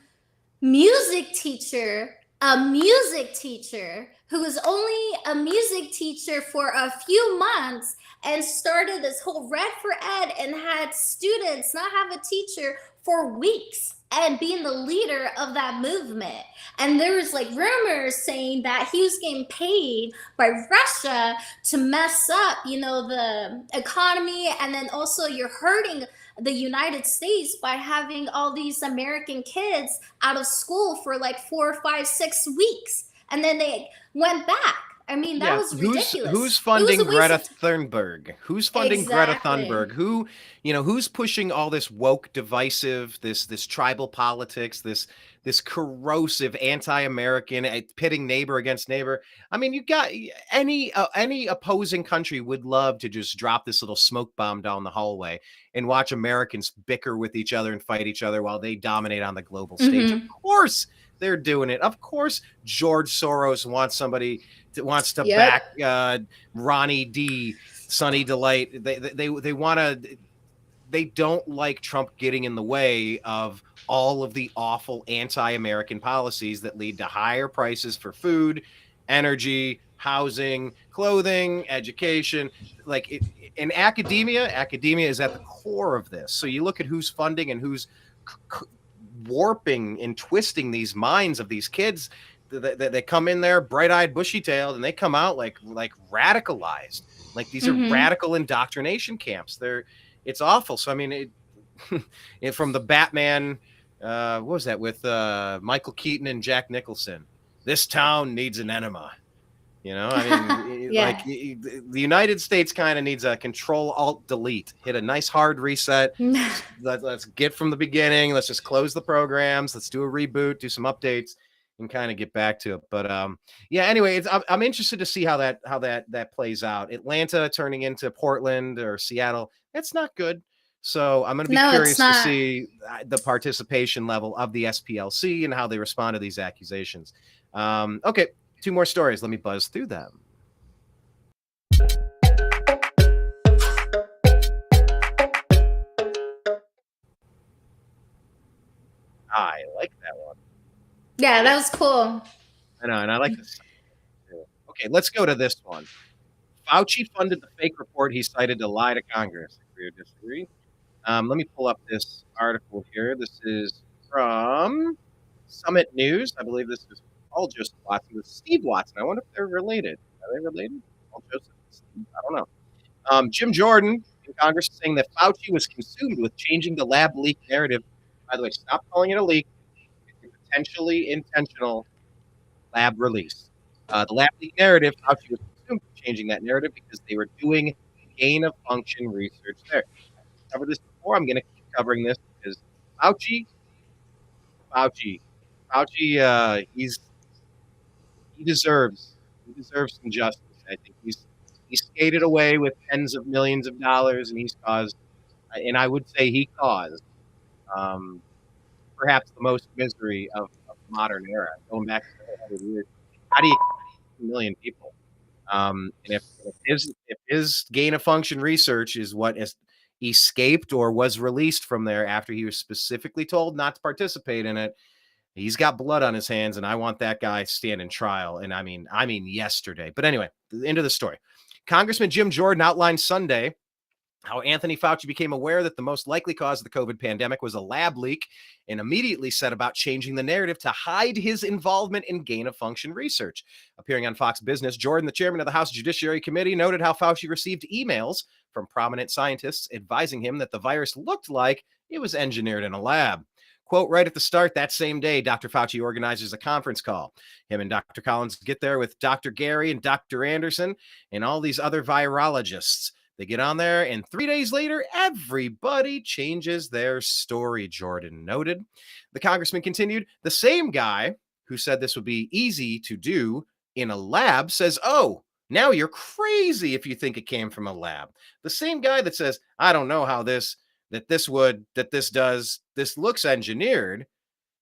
Speaker 3: music teacher, a music teacher who was only a music teacher for a few months and started this whole Red for Ed and had students not have a teacher for weeks and being the leader of that movement. And there was like rumors saying that he was getting paid by Russia to mess up, the economy. And then also you're hurting the United States by having all these American kids out of school for like 4, 5, 6 weeks. And then they went back. I mean, that was ridiculous.
Speaker 1: Who's funding Greta Thunberg? Who's funding Greta
Speaker 3: Exactly.
Speaker 1: Thunberg? Who's pushing all this woke, divisive, this tribal politics, this corrosive anti-American, pitting neighbor against neighbor? I mean, you got any opposing country would love to just drop this little smoke bomb down the hallway and watch Americans bicker with each other and fight each other while they dominate on the global stage. Of course they're doing it. Of course George Soros wants somebody wants to back Ronnie D, Sunny Delight. They want to. They don't like Trump getting in the way of all of the awful anti-American policies that lead to higher prices for food, energy, housing, clothing, education. Like in academia is at the core of this. So you look at who's funding and who's warping and twisting these minds of these kids. They come in there bright-eyed, bushy-tailed, and they come out like radicalized. Like these are radical indoctrination camps. It's awful. So I mean, from the Batman, what was that with Michael Keaton and Jack Nicholson? This town needs an enema. I mean, like the United States kind of needs a Control-Alt-Delete. Hit a nice hard reset. Let's get from the beginning. Let's just close the programs. Let's do a reboot, do some updates, and kind of get back to it. But anyway, I'm interested to see how that plays out. Atlanta turning into Portland or Seattle, that's not good. So I'm going to be curious to see the participation level of the SPLC and how they respond to these accusations. Okay, 2 more stories. Let me buzz through them. I like that one.
Speaker 3: Yeah, that was cool.
Speaker 1: I know, and I like this. Okay, let's go to this one. Fauci funded the fake report he cited to lie to Congress. Agree or disagree? Let me pull up this article here. This is from Summit News. I believe this is Paul Joseph Watson with Steve Watson. I wonder if they're related. Are they related? Paul Joseph and Steve? I don't know. Jim Jordan in Congress is saying that Fauci was consumed with changing the lab leak narrative. By the way, stop calling it a leak. Potentially intentional lab release. The lab leak narrative, Fauci was consumed with changing that narrative because they were doing gain of function research there. I've covered this before. I'm going to keep covering this because Fauci, he deserves some justice. I think he's skated away with tens of millions of dollars, and he's caused, and I would say he caused, perhaps the most misery of the modern era, going back to 100 years. How do you kill 1 million people? And if his gain of function research is what escaped or was released from there after he was specifically told not to participate in it, he's got blood on his hands, and I want that guy standing trial. And I mean yesterday. But anyway, the end of the story. Congressman Jim Jordan outlined Sunday how Anthony Fauci became aware that the most likely cause of the COVID pandemic was a lab leak and immediately set about changing the narrative to hide his involvement in gain-of-function research. Appearing on Fox Business, Jordan, the chairman of the House Judiciary Committee, noted how Fauci received emails from prominent scientists advising him that the virus looked like it was engineered in a lab. Quote, right at the start that same day, Dr. Fauci organizes a conference call. Him and Dr. Collins get there with Dr. Gary and Dr. Anderson and all these other virologists. They get on there, and 3 days later, everybody changes their story, Jordan noted. The congressman continued, the same guy who said this would be easy to do in a lab says, oh, now you're crazy if you think it came from a lab. The same guy that says, I don't know how this looks engineered,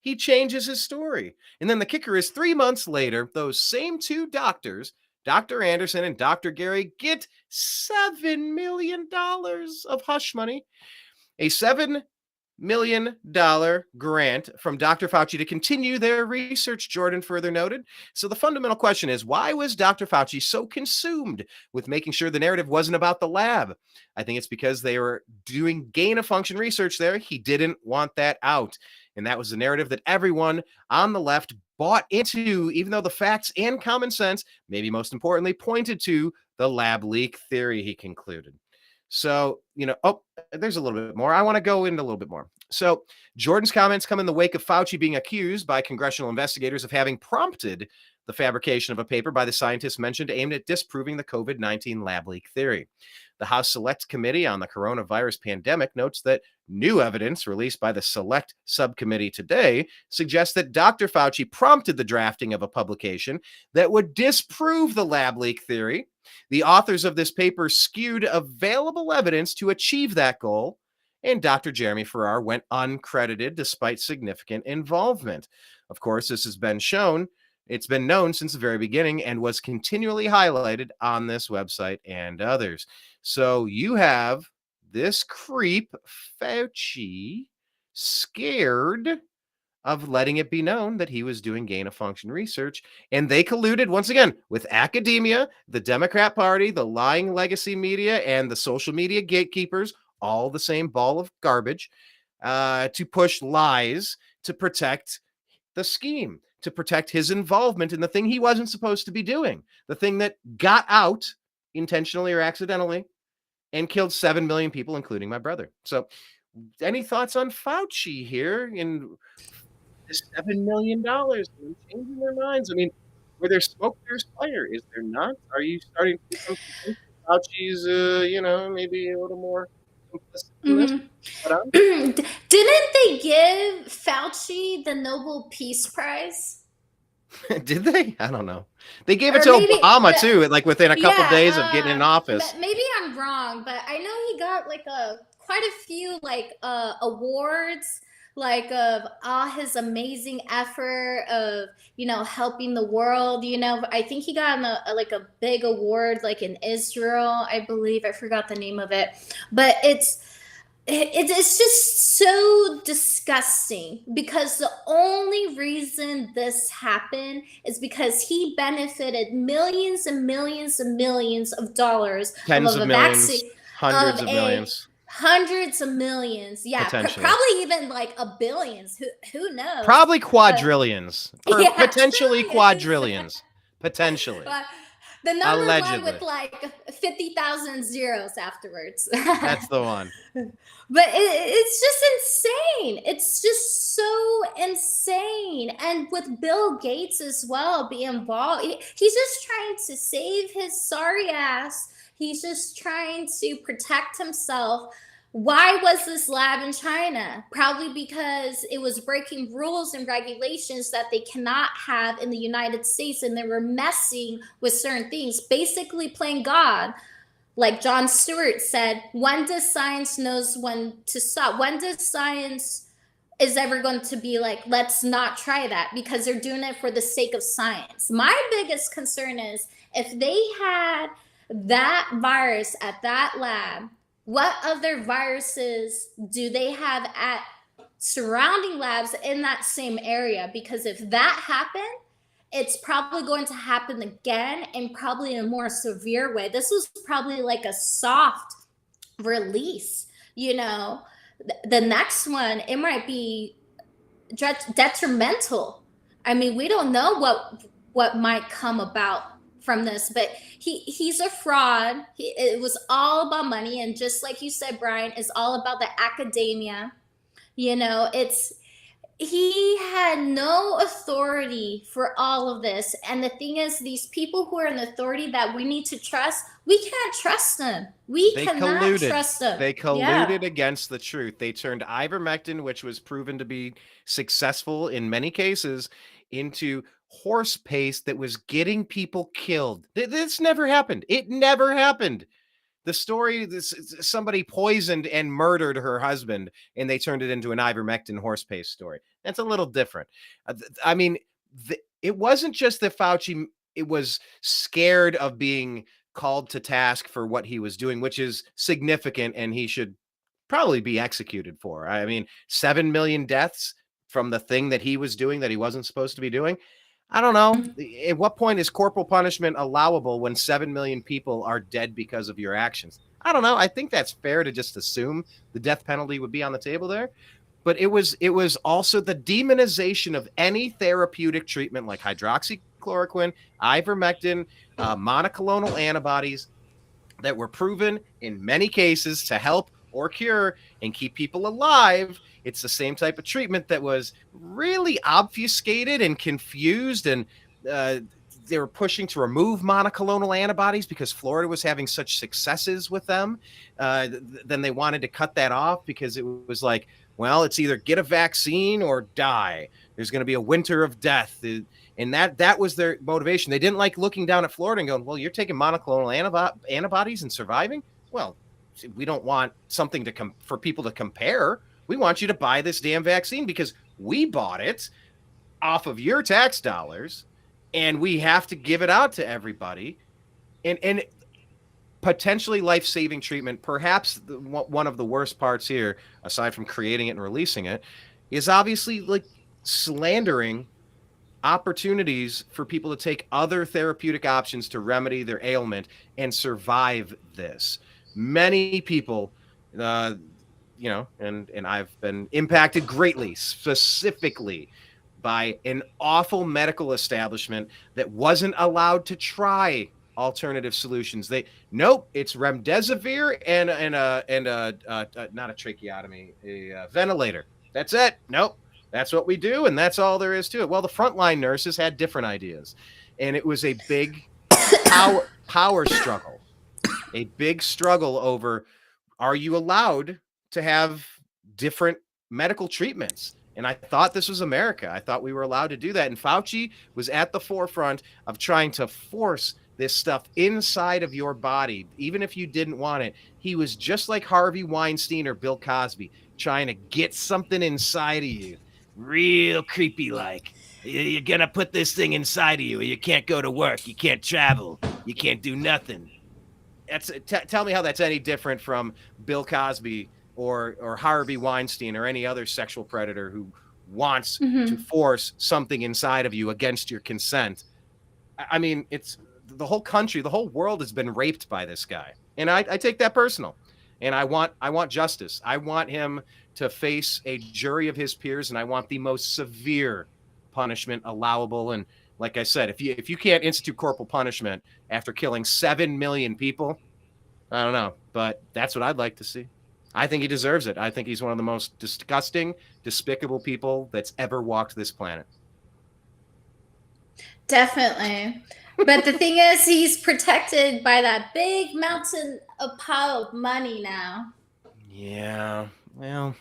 Speaker 1: he changes his story. And then the kicker is 3 months later, those same two doctors, Dr. Anderson and Dr. Gary, get $7 million of hush money, a $7 million grant from Dr. Fauci to continue their research, Jordan further noted. So the fundamental question is, why was Dr. Fauci so consumed with making sure the narrative wasn't about the lab? I think it's because they were doing gain-of-function research there. He didn't want that out. And that was the narrative that everyone on the left bought into, even though the facts and common sense, maybe most importantly, pointed to the lab leak theory, he concluded. So, there's a little bit more. I want to go into a little bit more. So Jordan's comments come in the wake of Fauci being accused by congressional investigators of having prompted the fabrication of a paper by the scientists mentioned aimed at disproving the COVID-19 lab leak theory. The House Select Committee on the Coronavirus Pandemic notes that new evidence released by the Select Subcommittee today suggests that Dr. Fauci prompted the drafting of a publication that would disprove the lab leak theory. The authors of this paper skewed available evidence to achieve that goal, and Dr. Jeremy Farrar went uncredited despite significant involvement. Of course, this has been shown. It's been known since the very beginning and was continually highlighted on this website and others. So you have this creep, Fauci, scared of letting it be known that he was doing gain-of-function research. And they colluded, once again, with academia, the Democrat Party, the lying legacy media, and the social media gatekeepers, all the same ball of garbage, to push lies to protect the scheme, to protect his involvement in the thing he wasn't supposed to be doing, the thing that got out intentionally or accidentally and killed 7 million people, including my brother. So any thoughts on Fauci here in this $7 million and changing their minds? I mean, where there's smoke, there's fire. Is there not? Are you starting to become convinced that Fauci's, maybe a little more complicit in this?
Speaker 3: Didn't they give Fauci the Nobel Peace Prize?
Speaker 1: Did they? I don't know. They gave it
Speaker 3: Or
Speaker 1: to
Speaker 3: maybe-
Speaker 1: Obama too, like within a couple days of getting in office.
Speaker 3: But maybe I'm wrong, but I know he got quite a few awards, of all his amazing effort of helping the world. I think he got a big award in Israel, I believe. I forgot the name of it, but it's just so disgusting because the only reason this happened is because he benefited millions and millions and millions of dollars.
Speaker 1: Tens of millions, hundreds of millions.
Speaker 3: Hundreds of millions. Yeah, probably even a billions. Who knows?
Speaker 1: Probably quadrillions.
Speaker 3: Yeah,
Speaker 1: potentially
Speaker 3: trillions.
Speaker 1: quadrillions. Potentially.
Speaker 3: The number
Speaker 1: Allegedly.
Speaker 3: one with 50,000 zeros afterwards.
Speaker 1: That's the one.
Speaker 3: But it's just insane. It's just so insane. And with Bill Gates as well being involved, he's just trying to save his sorry ass. He's just trying to protect himself. Why was this lab in China? Probably because it was breaking rules and regulations that they cannot have in the United States, and they were messing with certain things, basically playing God. Like Jon Stewart said, when does science knows when to stop? When does science is ever going to be let's not try that, because they're doing it for the sake of science? My biggest concern is if they had that virus at that lab, what other viruses do they have at surrounding labs in that same area? Because if that happened, it's probably going to happen again, and probably in a more severe way. This was probably a soft release. The next one, it might be detrimental. I mean, we don't know what might come about from this, but he's a fraud. It was all about money, and just like you said, Brian, it's all about the academia. He had no authority for all of this. And the thing is, these people who are in authority that we need to trust, we can't trust them. They cannot trust them.
Speaker 1: They colluded against the truth. They turned ivermectin, which was proven to be successful in many cases, into horse paste that was getting people killed. This never happened. It never happened. The story, somebody poisoned and murdered her husband, and they turned it into an ivermectin horse paste story. That's a little different. I mean, it wasn't just that Fauci was scared of being called to task for what he was doing, which is significant, and he should probably be executed for. I mean, 7 million deaths from the thing that he was doing that he wasn't supposed to be doing. I don't know. At what point is corporal punishment allowable when 7 million people are dead because of your actions? I don't know. I think that's fair to just assume the death penalty would be on the table there. But it was also the demonization of any therapeutic treatment like hydroxychloroquine, ivermectin, monoclonal antibodies that were proven in many cases to help or cure and keep people alive. It's the same type of treatment that was really obfuscated and confused, and they were pushing to remove monoclonal antibodies because Florida was having such successes with them. Then they wanted to cut that off because it was like, well, it's either get a vaccine or die. There's going to be a winter of death. And that was their motivation. They didn't like looking down at Florida and going, well, you're taking monoclonal antibodies and surviving? Well, we don't want something for people to compare. We want you to buy this damn vaccine because we bought it off of your tax dollars, and we have to give it out to everybody. And potentially life-saving treatment, perhaps one of the worst parts here, aside from creating it and releasing it, is obviously like slandering opportunities for people to take other therapeutic options to remedy their ailment and survive this. Many people, and I've been impacted greatly, specifically by an awful medical establishment that wasn't allowed to try alternative solutions. It's remdesivir and not a tracheotomy, a ventilator. That's it. Nope. That's what we do, and that's all there is to it. Well, the frontline nurses had different ideas, and it was a big power struggle. A big struggle over, are you allowed to have different medical treatments? And I thought this was America. I thought we were allowed to do that. And Fauci was at the forefront of trying to force this stuff inside of your body, even if you didn't want it. He was just like Harvey Weinstein or Bill Cosby, trying to get something inside of you. Real creepy like. You're going to put this thing inside of you. You can't go to work. You can't travel. You can't do nothing. Tell me how that's any different from Bill Cosby or Harvey Weinstein or any other sexual predator who wants to force something inside of you against your consent. I mean, it's the whole country, the whole world has been raped by this guy. And I take that personal. And I want justice. I want him to face a jury of his peers, and I want the most severe punishment allowable. And like I said, if you can't institute corporal punishment after killing 7 million people, I don't know, but that's what I'd like to see. I think he deserves it. I think he's one of the most disgusting, despicable people that's ever walked this planet.
Speaker 3: Definitely. But the thing is, he's protected by that big mountain of pile of money now.
Speaker 1: Yeah, well,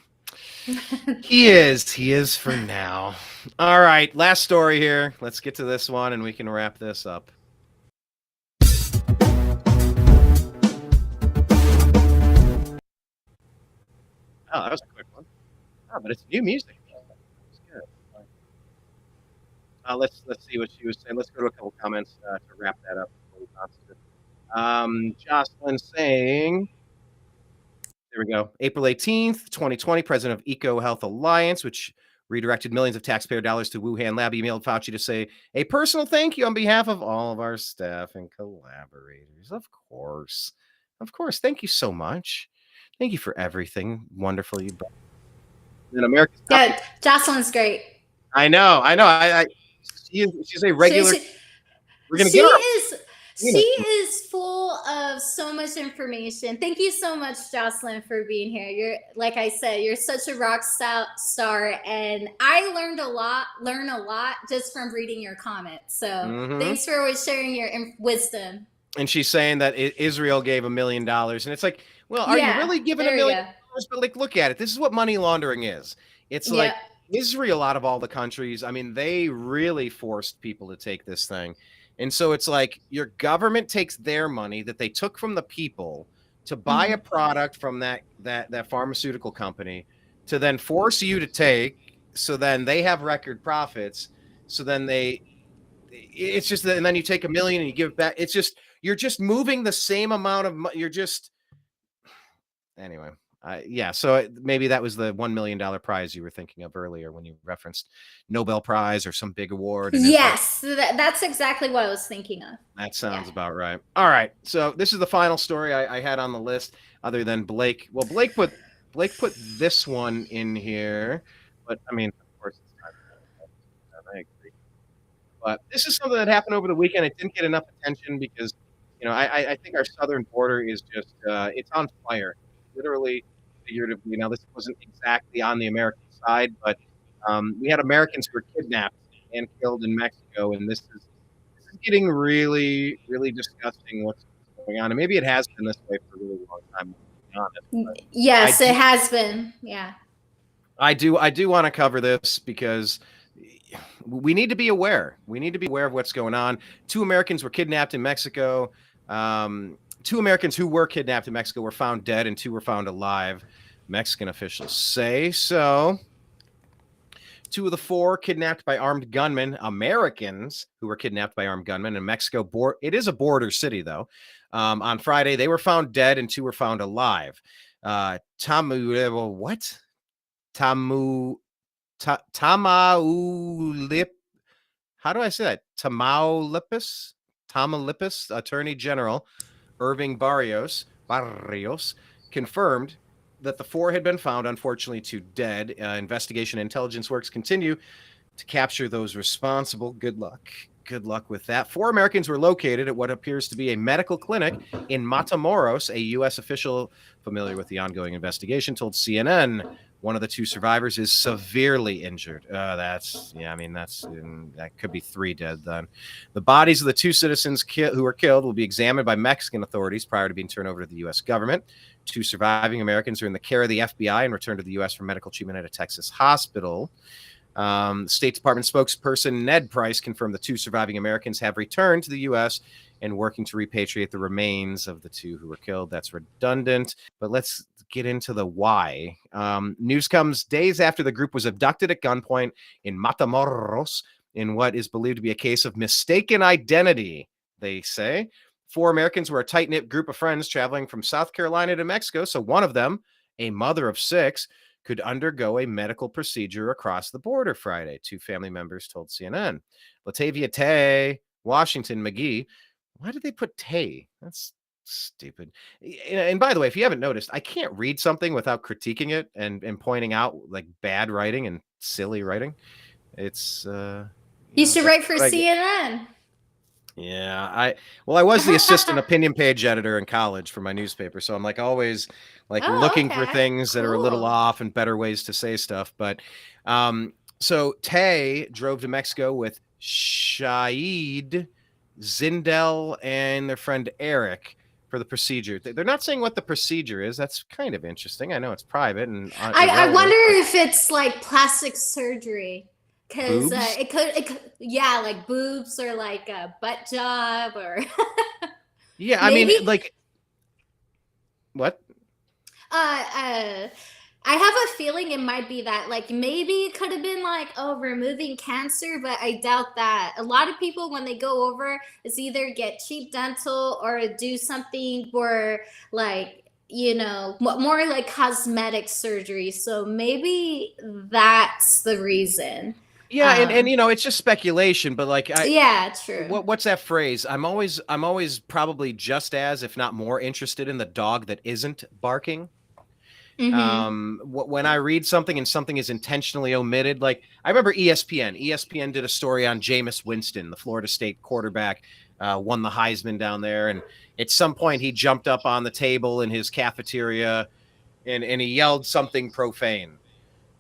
Speaker 1: he is for now. All right, last story here. Let's get to this one and we can wrap this up. Oh, that was a quick one. Oh, but it's new music. That's good. Let's see what she was saying. Let's go to a couple comments to wrap that up. Jocelyn saying, there we go. April 18th, 2020, president of Eco Health Alliance, which redirected millions of taxpayer dollars to Wuhan lab, emailed Fauci to say a personal thank you on behalf of all of our staff and collaborators. Of course. Thank you so much. Thank you for everything wonderful you brought. And America's
Speaker 3: Yeah, Jocelyn's great.
Speaker 1: I know. She's a regular. We're gonna
Speaker 3: She
Speaker 1: get her.
Speaker 3: is full of so much information. Thank you so much, Jocelyn, for being here. You're, like I said, you're such a rock star, and I learn a lot just from reading your comments. So thanks for always sharing your wisdom.
Speaker 1: And she's saying that Israel gave $1 million, and it's like, well, are you really giving $1 million? But like, look at it. This is what money laundering is. It's like Israel, out of all the countries, I mean, they really forced people to take this thing. And so it's like your government takes their money that they took from the people to buy a product from that pharmaceutical company to then force you to take. So then they have record profits. So then it's just that, and then you take $1 million and you give it back. It's just, you're just moving the same amount of money. You're just, anyway. Yeah, so maybe that was the $1 million prize you were thinking of earlier when you referenced Nobel Prize or some big award.
Speaker 3: Yes, that's exactly what I was thinking of.
Speaker 1: That sounds about right. All right, so this is the final story I had on the list, other than Blake. Well, Blake put this one in here, but I mean, of course, it's not. I agree. But this is something that happened over the weekend. It didn't get enough attention because, I think our southern border is just it's on fire, literally. Figuratively. Now, this wasn't exactly on the American side, but we had Americans who were kidnapped and killed in Mexico, and this is getting really, really disgusting. What's going on? And maybe it has been this way for a really long time. To be honest,
Speaker 3: yes, it has been. Yeah,
Speaker 1: I do want to cover this because we need to be aware. We need to be aware of what's going on. 2 Americans were kidnapped in Mexico. 2 Americans who were kidnapped in Mexico were found dead and 2 were found alive. Mexican officials say so. 2 of the 4 kidnapped by armed gunmen, Americans who were kidnapped by armed gunmen in Mexico. It is a border city, though. On Friday, they were found dead and 2 were found alive. Tamaulip. How do I say that? Tamaulipas Attorney General Irving Barrios confirmed that the 4 had been found, unfortunately 2 dead. Investigation and intelligence works continue to capture those responsible. Good luck with that. 4 Americans were located at what appears to be a medical clinic in Matamoros. A U.S. official familiar with the ongoing investigation told CNN one of the 2 survivors is severely injured. That could be 3 dead then. The bodies of the 2 citizens who were killed will be examined by Mexican authorities prior to being turned over to the U.S. government. 2 surviving Americans are in the care of the FBI and returned to the U.S. for medical treatment at a Texas hospital. State Department spokesperson Ned Price confirmed the 2 surviving Americans have returned to the U.S. and working to repatriate the remains of the 2 who were killed. That's redundant, but let's get into the why. News comes days after the group was abducted at gunpoint in Matamoros in what is believed to be a case of mistaken identity, they say. 4 Americans were a tight-knit group of friends traveling from South Carolina to Mexico, so one of them, a mother of 6, could undergo a medical procedure across the border Friday, 2 family members told CNN. Latavia Tay, Washington McGee. Why did they put Tay? That's stupid. And by the way, if you haven't noticed, I can't read something without critiquing it and pointing out like bad writing and silly writing. It's
Speaker 3: you should write for CNN.
Speaker 1: Yeah, I was the assistant opinion page editor in college for my newspaper, so I'm like always looking for things that are a little off and better ways to say stuff. But so Tay drove to Mexico with Shahid, Zindel, and their friend Eric for the procedure. They're not saying what the procedure is. That's kind of interesting. I know it's private, and
Speaker 3: I wonder if it's like plastic surgery. Because it could, yeah, like boobs or like a butt job or.
Speaker 1: Yeah, I mean, like, what?
Speaker 3: I have a feeling it might be that, like, maybe it could have been like, removing cancer, but I doubt that. A lot of people, when they go over, is either get cheap dental or do something for like, more like cosmetic surgery. So maybe that's the reason.
Speaker 1: Yeah, and it's just speculation, but like,
Speaker 3: yeah, true.
Speaker 1: What's that phrase? I'm always probably just as, if not more, interested in the dog that isn't barking. When I read something and something is intentionally omitted, like I remember ESPN did a story on Jameis Winston, the Florida State quarterback, won the Heisman down there. And at some point he jumped up on the table in his cafeteria and he yelled something profane.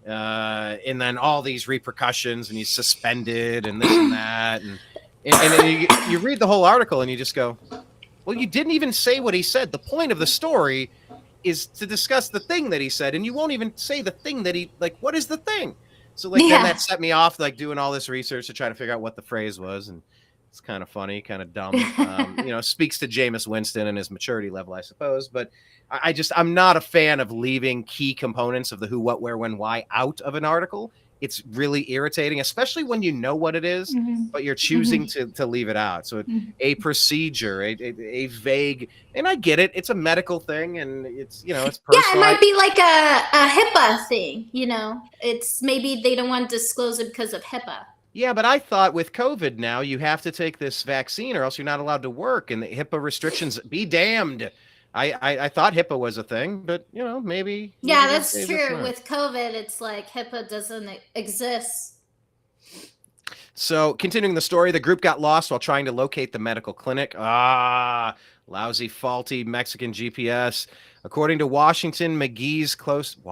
Speaker 1: And then all these repercussions, and he's suspended and this and that. And then you read the whole article and you just go, well, you didn't even say what he said. The point of the story is to discuss the thing that he said, and you won't even say the thing that he, like, what is the thing? So then that set me off, like, doing all this research to try to figure out what the phrase was. And it's kind of funny, kind of dumb. Speaks to Jameis Winston and his maturity level, I suppose. But I'm not a fan of leaving key components of the who, what, where, when, why out of an article. It's really irritating, especially when you know what it is, but you're choosing to leave it out. So a procedure, a vague, and I get it. It's a medical thing, and it's it's personal.
Speaker 3: Yeah, it might be like a HIPAA thing. It's maybe they don't want to disclose it because of HIPAA.
Speaker 1: Yeah, but I thought with COVID now you have to take this vaccine or else you're not allowed to work, and the HIPAA restrictions be damned. I thought HIPAA was a thing, but maybe.
Speaker 3: Yeah, that's true. With COVID, it's like HIPAA doesn't exist.
Speaker 1: So continuing the story, the group got lost while trying to locate the medical clinic. Lousy, faulty Mexican GPS. According to Washington McGee.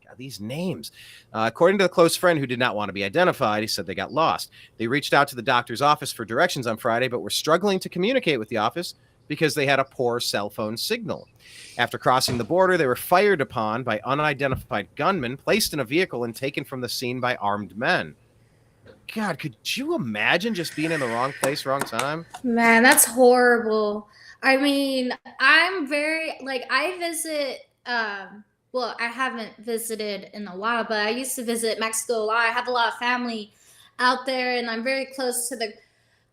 Speaker 1: God, these names. According to the close friend who did not want to be identified, he said they got lost. They reached out to the doctor's office for directions on Friday, but were struggling to communicate with the office because they had a poor cell phone signal. After crossing the border, they were fired upon by unidentified gunmen, placed in a vehicle, and taken from the scene by armed men. God, could you imagine just being in the wrong place, wrong time?
Speaker 3: Man, that's horrible. I mean, I'm very, I visit, well, I haven't visited in a while, but I used to visit Mexico a lot. I have a lot of family out there, and I'm very close to the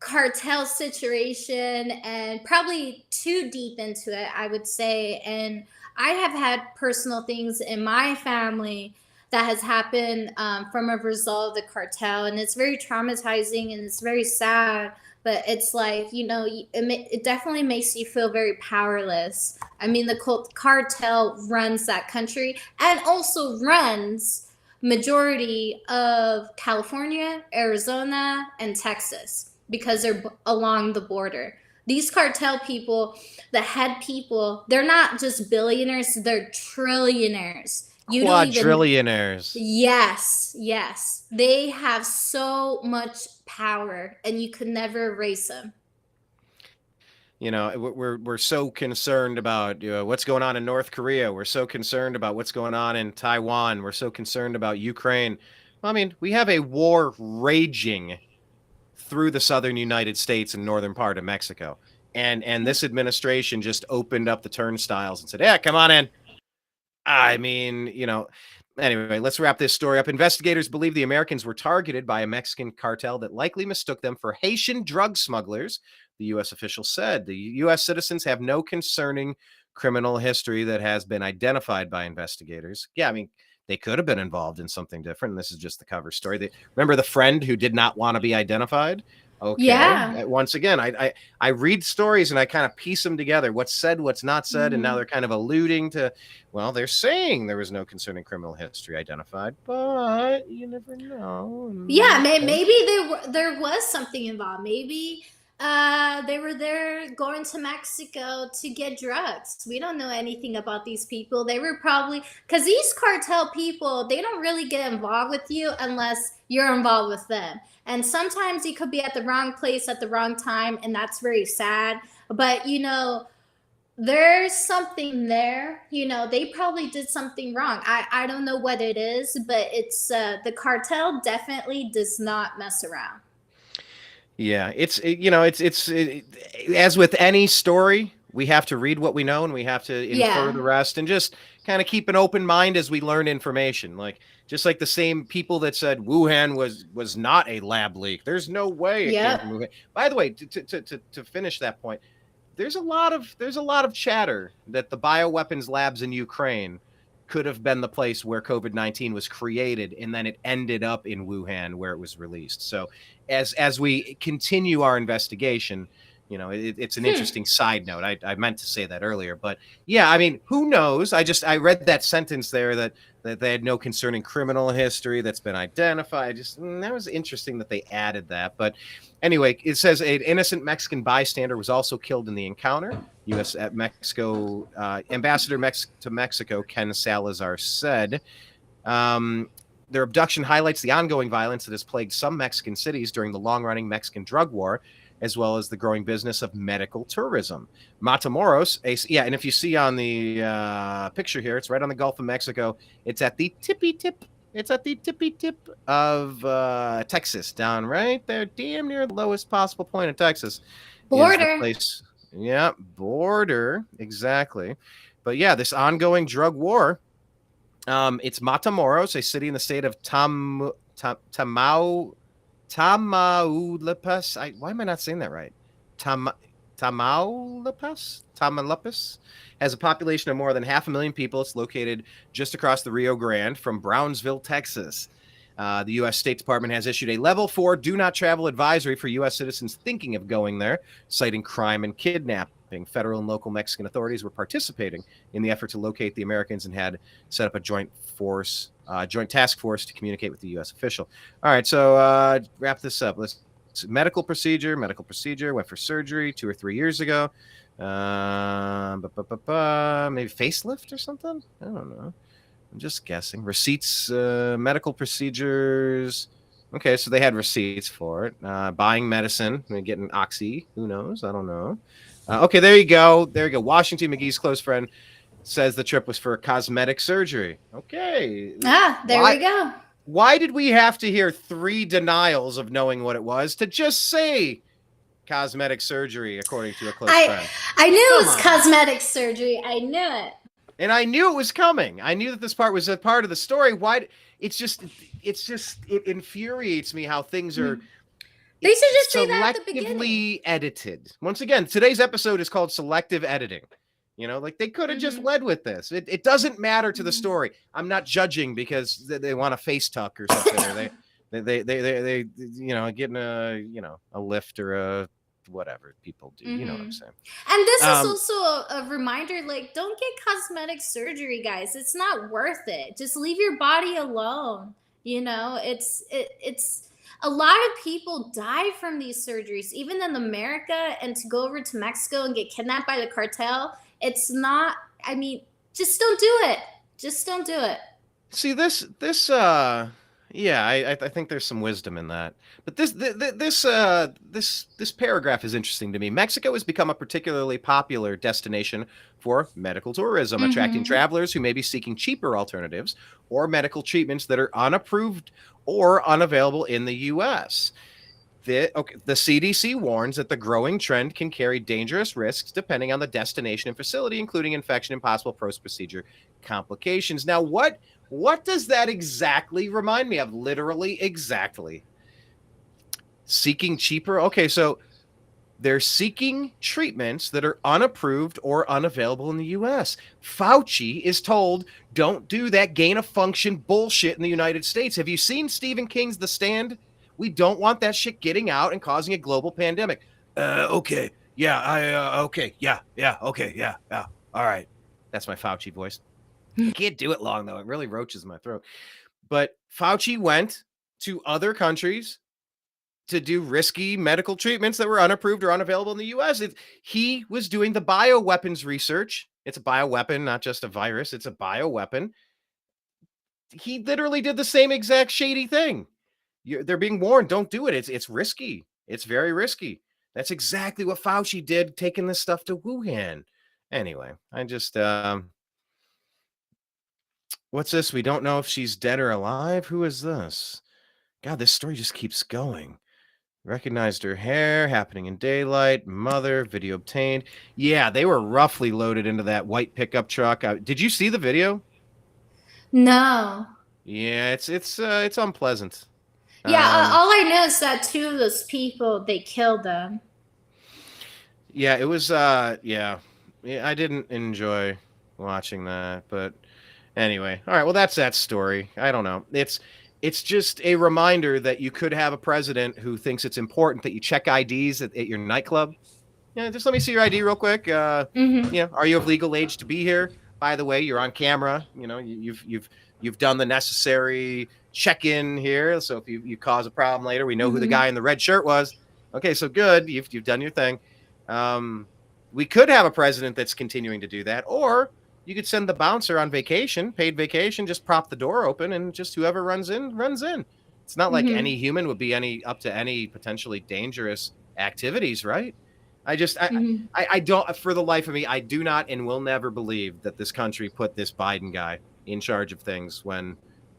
Speaker 3: cartel situation and probably too deep into it, I would say. And I have had personal things in my family that has happened from a result of the cartel, and it's very traumatizing and it's very sad, but it's like, it definitely makes you feel very powerless. I mean, the cartel runs that country and also runs majority of California, Arizona, and Texas, because they're along the border. These cartel people, the head people, they're not just billionaires, they're trillionaires.
Speaker 1: Quadrillionaires.
Speaker 3: Yes. They have so much power, and you could never erase them.
Speaker 1: We're so concerned about what's going on in North Korea. We're so concerned about what's going on in Taiwan. We're so concerned about Ukraine. I mean, we have a war raging through the southern United States and northern part of Mexico. And this administration just opened up the turnstiles and said, yeah, come on in. I mean, anyway, let's wrap this story up. Investigators believe the Americans were targeted by a Mexican cartel that likely mistook them for Haitian drug smugglers, the U.S. official said. The U.S. citizens have no concerning criminal history that has been identified by investigators. Yeah, I mean, they could have been involved in something different. And this is just the cover story. Remember the friend who did not want to be identified? Okay. Yeah. Once again, I read stories and I kind of piece them together. What's said, what's not said. And now they're kind of alluding to, well, they're saying there was no concerning criminal history identified, but you never know.
Speaker 3: Yeah, maybe there was something involved. Maybe they were there going to Mexico to get drugs. We don't know anything about these people. They were probably, because these cartel people, they don't really get involved with you unless you're involved with them. And sometimes you could be at the wrong place at the wrong time, and that's very sad. But, there's something there. They probably did something wrong. I don't know what it is, but it's the cartel definitely does not mess around.
Speaker 1: Yeah, it's as with any story, we have to read what we know and we have to infer the rest and just kind of keep an open mind as we learn information. Just like the same people that said Wuhan was not a lab leak. There's no way it came from Wuhan. By the way, to finish that point, there's a lot of chatter that the bioweapons labs in Ukraine could have been the place where COVID-19 was created, and then it ended up in Wuhan where it was released. So as we continue our investigation, It's an interesting side note. I meant to say that earlier, but yeah, I mean, who knows? I read that sentence there that they had no concerning criminal history that's been identified. That was interesting that they added that. But anyway, it says an innocent Mexican bystander was also killed in the encounter. U.S. Mexico ambassador to Mexico, Ken Salazar, said. Their abduction highlights the ongoing violence that has plagued some Mexican cities during the long-running Mexican drug war, as well as the growing business of medical tourism. Matamoros, and if you see on the picture here, it's right on the Gulf of Mexico. It's at the tippy tip. It's at the tippy tip of Texas, down right there, damn near the lowest possible point in Texas.
Speaker 3: Border.
Speaker 1: Yeah, border, exactly. But yeah, this ongoing drug war. It's Matamoros, a city in the state of Tamaulipas. Why am I not saying that right? Tamaulipas has a population of more than 500,000 people. It's located just across the Rio Grande from Brownsville, Texas. The U.S. State Department has issued a level 4 do not travel advisory for U.S. citizens thinking of going there, citing crime and kidnapping. Federal and local Mexican authorities were participating in the effort to locate the Americans and had set up a joint task force to communicate with the U.S. official. All right, so wrap this up. Medical procedure, went for surgery 2 or 3 years ago. Maybe facelift or something? I don't know. I'm just guessing. Receipts, medical procedures. Okay, so they had receipts for it. Buying medicine, getting oxy. Who knows? I don't know. Okay, there you go. Washington McGee's close friend says the trip was for cosmetic surgery. Okay.
Speaker 3: There we go.
Speaker 1: Why did we have to hear 3 denials of knowing what it was to just say cosmetic surgery, according to a close friend?
Speaker 3: I knew it was cosmetic surgery. I knew it.
Speaker 1: And I knew it was coming. I knew that this part was a part of the story. Why? It infuriates me how things are.
Speaker 3: They should just say that at the beginning.
Speaker 1: Selectively edited. Once again, today's episode is called selective editing. They could have just led with this. It doesn't matter to the story. I'm not judging because they want a face tuck or something, or they getting a lift or a whatever people do. You know what I'm saying?
Speaker 3: And this is also a reminder, don't get cosmetic surgery, guys. It's not worth it. Just leave your body alone. It's a lot of people die from these surgeries, even in America, and to go over to Mexico and get kidnapped by the cartel. It's not, just don't do it. Just don't do it.
Speaker 1: See, this I think there's some wisdom in that. But this paragraph is interesting to me. Mexico has become a particularly popular destination for medical tourism, attracting travelers who may be seeking cheaper alternatives or medical treatments that are unapproved or unavailable in the U.S. The CDC warns that the growing trend can carry dangerous risks depending on the destination and facility, including infection and possible post-procedure complications. Now, what does that exactly remind me of? Literally, exactly. Seeking cheaper. Okay, so they're seeking treatments that are unapproved or unavailable in the U.S. Fauci is told, don't do that gain-of-function bullshit in the United States. Have you seen Stephen King's The Stand? We don't want that shit getting out and causing a global pandemic. Okay. Yeah, okay. Yeah. Okay. Yeah. All right. That's my Fauci voice. I can't do it long, though. It really roaches my throat. But Fauci went to other countries to do risky medical treatments that were unapproved or unavailable in the U.S. He was doing the bioweapons research. It's a bioweapon, not just a virus. It's a bioweapon. He literally did the same exact shady thing. They're being warned, don't do it. It's risky. It's very risky. That's exactly what Fauci did, taking this stuff to Wuhan. Anyway, I just... what's this? We don't know if she's dead or alive. Who is this? God, this story just keeps going. Recognized her hair, happening in daylight, mother, video obtained. Yeah, they were roughly loaded into that white pickup truck. Did you see the video?
Speaker 3: No.
Speaker 1: Yeah, it's unpleasant.
Speaker 3: Yeah, all I know is that 2 of those people, they killed them.
Speaker 1: Yeah, it was, yeah, I didn't enjoy watching that, but anyway. All right, well, that's that story. I don't know. It's just a reminder that you could have a president who thinks it's important that you check IDs at your nightclub. Yeah, just let me see your ID real quick. Are you of legal age to be here? By the way, you're on camera. You've done the necessary check-in here. So if you cause a problem later, we know who the guy in the red shirt was. Okay, so good. You've done your thing. We could have a president that's continuing to do that, or you could send the bouncer on vacation, paid vacation, just prop the door open, and just whoever runs in, runs in. It's not like any human would be up to any potentially dangerous activities, right? I don't, for the life of me, I do not and will never believe that this country put this Biden guy in charge of things when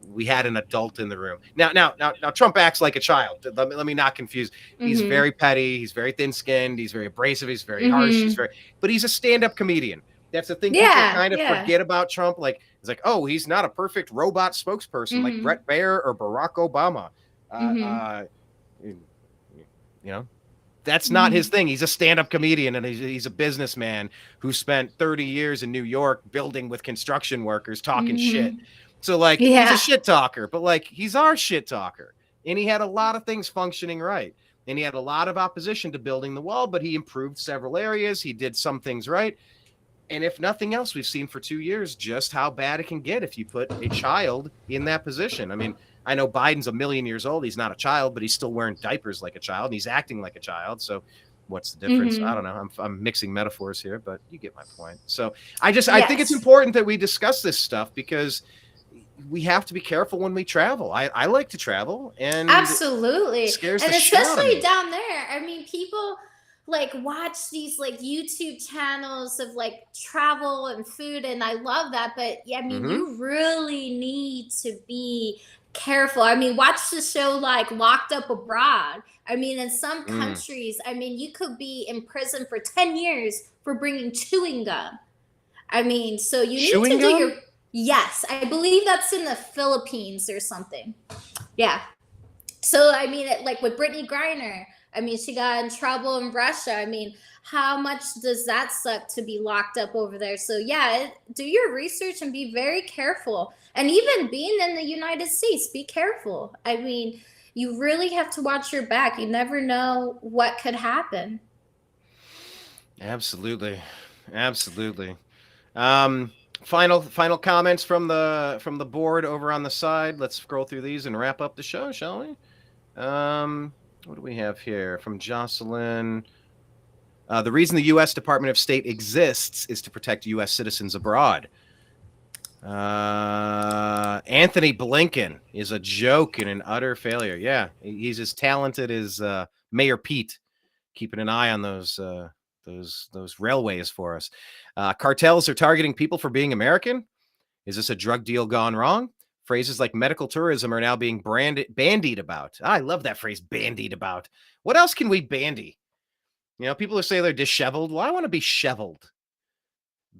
Speaker 1: we had an adult in the room. Now, Trump acts like a child. Let me not confuse. He's very petty. He's very thin-skinned. He's very abrasive. He's very harsh. But he's a stand-up comedian. That's the thing people kind of forget about Trump. Like, it's like, oh, he's not a perfect robot spokesperson like Brett Baer or Barack Obama. That's not his thing. He's a stand-up comedian, and he's a businessman who spent 30 years in New York building with construction workers, talking shit. So, like, he's a shit talker, but, like, he's our shit talker. And he had a lot of things functioning right. And he had a lot of opposition to building the wall, but he improved several areas. He did some things right. And if nothing else, we've seen for 2 years just how bad it can get if you put a child in that position. I mean, I know Biden's a million years old. He's not a child, but he's still wearing diapers like a child, and he's acting like a child. So what's the difference? I don't know. I'm mixing metaphors here, but you get my point. So I think it's important that we discuss this stuff because we have to be careful when we travel. I like to travel, and
Speaker 3: absolutely,
Speaker 1: it scares
Speaker 3: and
Speaker 1: the shit out of
Speaker 3: especially
Speaker 1: me.
Speaker 3: down there. I mean, people like watch these like YouTube channels of like travel and food, and I love that. But yeah, I mean, you really need to be careful. I mean, watch the show like Locked Up Abroad. I mean, in some countries, I mean, you could be in prison for 10 years for bringing chewing gum. I mean, so you need to do your... Yes, I believe that's in the Philippines or something. Yeah. So, I mean, like with Brittany Griner, I mean, she got in trouble in Russia. I mean, how much does that suck to be locked up over there? So, yeah, do your research and be very careful. And even being in the United States, be careful. I mean, you really have to watch your back. You never know what could happen.
Speaker 1: Absolutely. Final comments from the board over on the side. Let's scroll through these and wrap up the show, shall we? What do we have here from Jocelyn? The reason the U.S. Department of State exists is to protect U.S. citizens abroad. Anthony Blinken is a joke and an utter failure. Yeah, he's as talented as Mayor Pete, keeping an eye on those railways for us. Cartels are targeting people for being American. Is this a drug deal gone wrong? Phrases like medical tourism are now being bandied about. I love that phrase, bandied about. What else can we bandy? You know, people who say they're disheveled. Well, I want to be sheveled.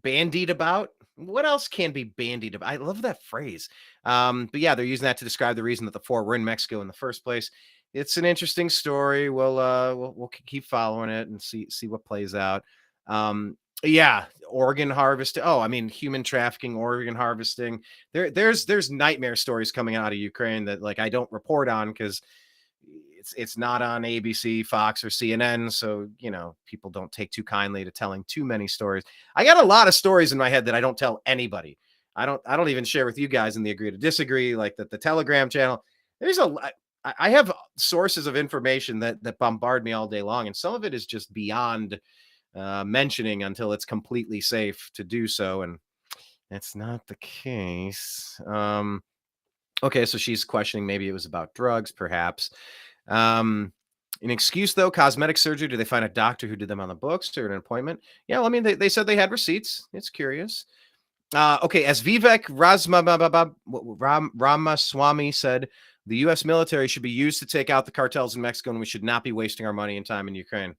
Speaker 1: Bandied about? What else can be bandied about? I love that phrase. But yeah, they're using that to describe the reason that the four were in Mexico in the first place. It's an interesting story. We'll keep following it and see what plays out. Yeah, organ harvest. Oh, I mean, human trafficking, organ harvesting. There's nightmare stories coming out of Ukraine that like I don't report on because it's not on ABC, Fox, or CNN. So you know, people don't take too kindly to telling too many stories. I got a lot of stories in my head that I don't tell anybody. I don't even share with you guys in the Agree to Disagree, like the Telegram channel. There's I have sources of information that bombard me all day long, and some of it is just beyond mentioning until it's completely safe to do so, and that's not the case. Okay, so she's questioning maybe it was about drugs, perhaps. An excuse, though, cosmetic surgery. Do they find a doctor who did them on the books or an appointment? Yeah, well, I mean, they said they had receipts. It's curious. Okay, as Vivek Ramaswamy said, the U.S. military should be used to take out the cartels in Mexico, and we should not be wasting our money and time in Ukraine.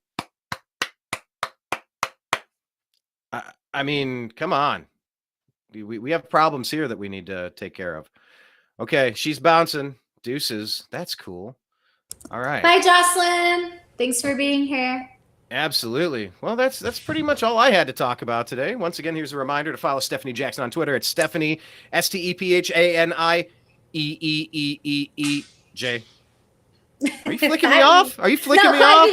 Speaker 1: I mean, come on. We have problems here that we need to take care of. Okay, she's bouncing. Deuces. That's cool. All right.
Speaker 3: Bye, Jocelyn. Thanks for being here.
Speaker 1: Absolutely. Well, that's pretty much all I had to talk about today. Once again, here's a reminder to follow Stephanie Jackson on Twitter. It's Stephanie, STEPHANIEEEEJ. Are you flicking me off? Are you flicking me off?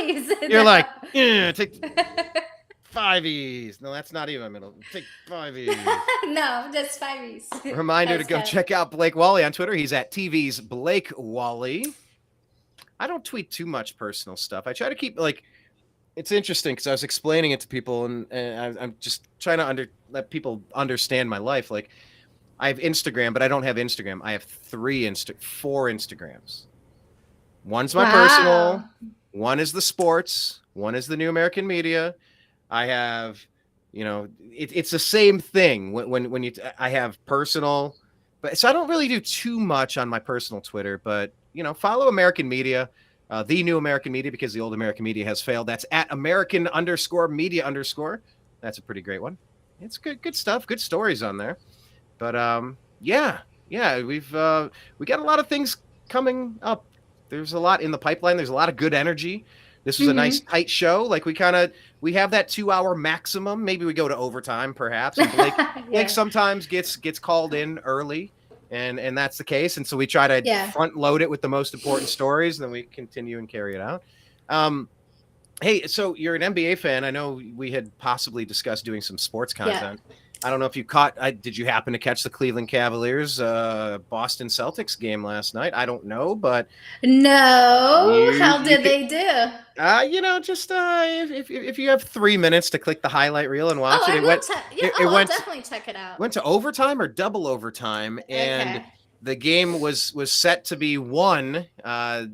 Speaker 1: You're like, yeah, take 5Es. No, that's not even middle. Take 5Es.
Speaker 3: No, just 5Es.
Speaker 1: Reminder to go check out Blake Walley on Twitter. He's at TV's Blake Walley. I don't tweet too much personal stuff. I try to keep it's interesting because I was explaining it to people, and I'm just trying to let people understand my life. Like, I have Instagram, but I don't have Instagram. I have 4 Instagrams. One's my personal, one is the sports, one is the New American Media. I have, it's the same thing when I have personal, but so I don't really do too much on my personal Twitter, but follow American Media, the New American Media, because the old American Media has failed. That's at American_media_. That's a pretty great one. It's good stuff, good stories on there. But yeah, we got a lot of things coming up. There's a lot in the pipeline. There's a lot of good energy. This was a nice tight show. Like we have that 2-hour maximum. Maybe we go to overtime, perhaps. And Blake sometimes gets called in early, and that's the case. And so we try to front load it with the most important stories, and then we continue and carry it out. Hey, so you're an NBA fan. I know we had possibly discussed doing some sports content. Yeah. I don't know if you did you happen to catch the Cleveland Cavaliers Boston Celtics game last night? I don't know, but
Speaker 3: no. How did they do?
Speaker 1: If you have 3 minutes to click the highlight reel and watch it,
Speaker 3: I'll definitely check it out.
Speaker 1: Went to overtime or double overtime, and the game was set to be won. The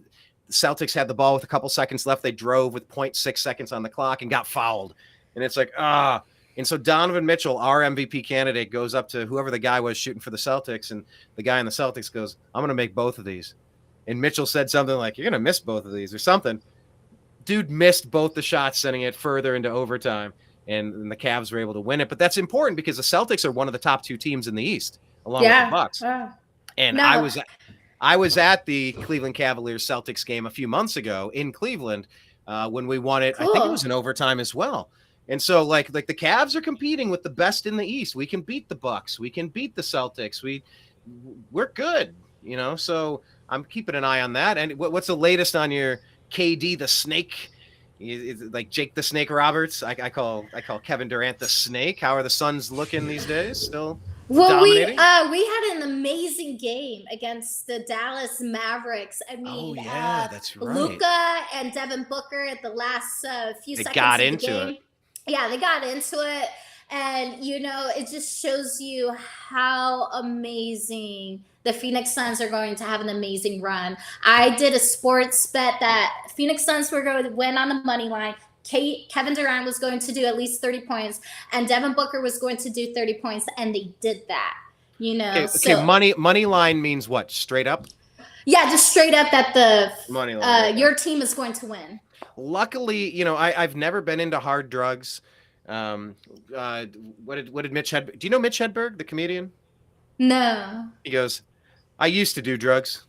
Speaker 1: Celtics had the ball with a couple seconds left. They drove with 0.6 seconds on the clock and got fouled, and it's like And so Donovan Mitchell, our MVP candidate, goes up to whoever the guy was shooting for the Celtics, and the guy in the Celtics goes, "I'm going to make both of these." And Mitchell said something like, "You're going to miss both of these," or something. Dude missed both the shots, sending it further into overtime, and the Cavs were able to win it. But that's important because the Celtics are one of the top 2 teams in the East, along with the Bucks. And I was at the Cleveland Cavaliers Celtics game a few months ago in Cleveland when we won it. Cool. I think it was in overtime as well. And so like the Cavs are competing with the best in the East. We can beat the Bucks. We can beat the Celtics. We're good, so I'm keeping an eye on that. And what's the latest on your KD, the Snake? Is it like Jake the Snake Roberts? I call Kevin Durant the Snake. How are the Suns looking these days? Still dominating?
Speaker 3: We had an amazing game against the Dallas Mavericks. I mean,
Speaker 1: that's right.
Speaker 3: Luka and Devin Booker at the last few seconds
Speaker 1: got
Speaker 3: of the
Speaker 1: into
Speaker 3: game.
Speaker 1: it.
Speaker 3: Yeah, they got into it. And, it just shows you how amazing the Phoenix Suns are going to have an amazing run. I did a sports bet that Phoenix Suns were going to win on the money line. Kevin Durant was going to do at least 30 points, and Devin Booker was going to do 30 points, and they did that.
Speaker 1: Okay, money line means what? Straight up?
Speaker 3: Yeah, just straight up that the
Speaker 1: money line,
Speaker 3: your team is going to win.
Speaker 1: Luckily, I've never been into hard drugs. What did Mitch Hedberg? Do you know Mitch Hedberg, the comedian?
Speaker 3: No.
Speaker 1: He goes, "I used to do drugs.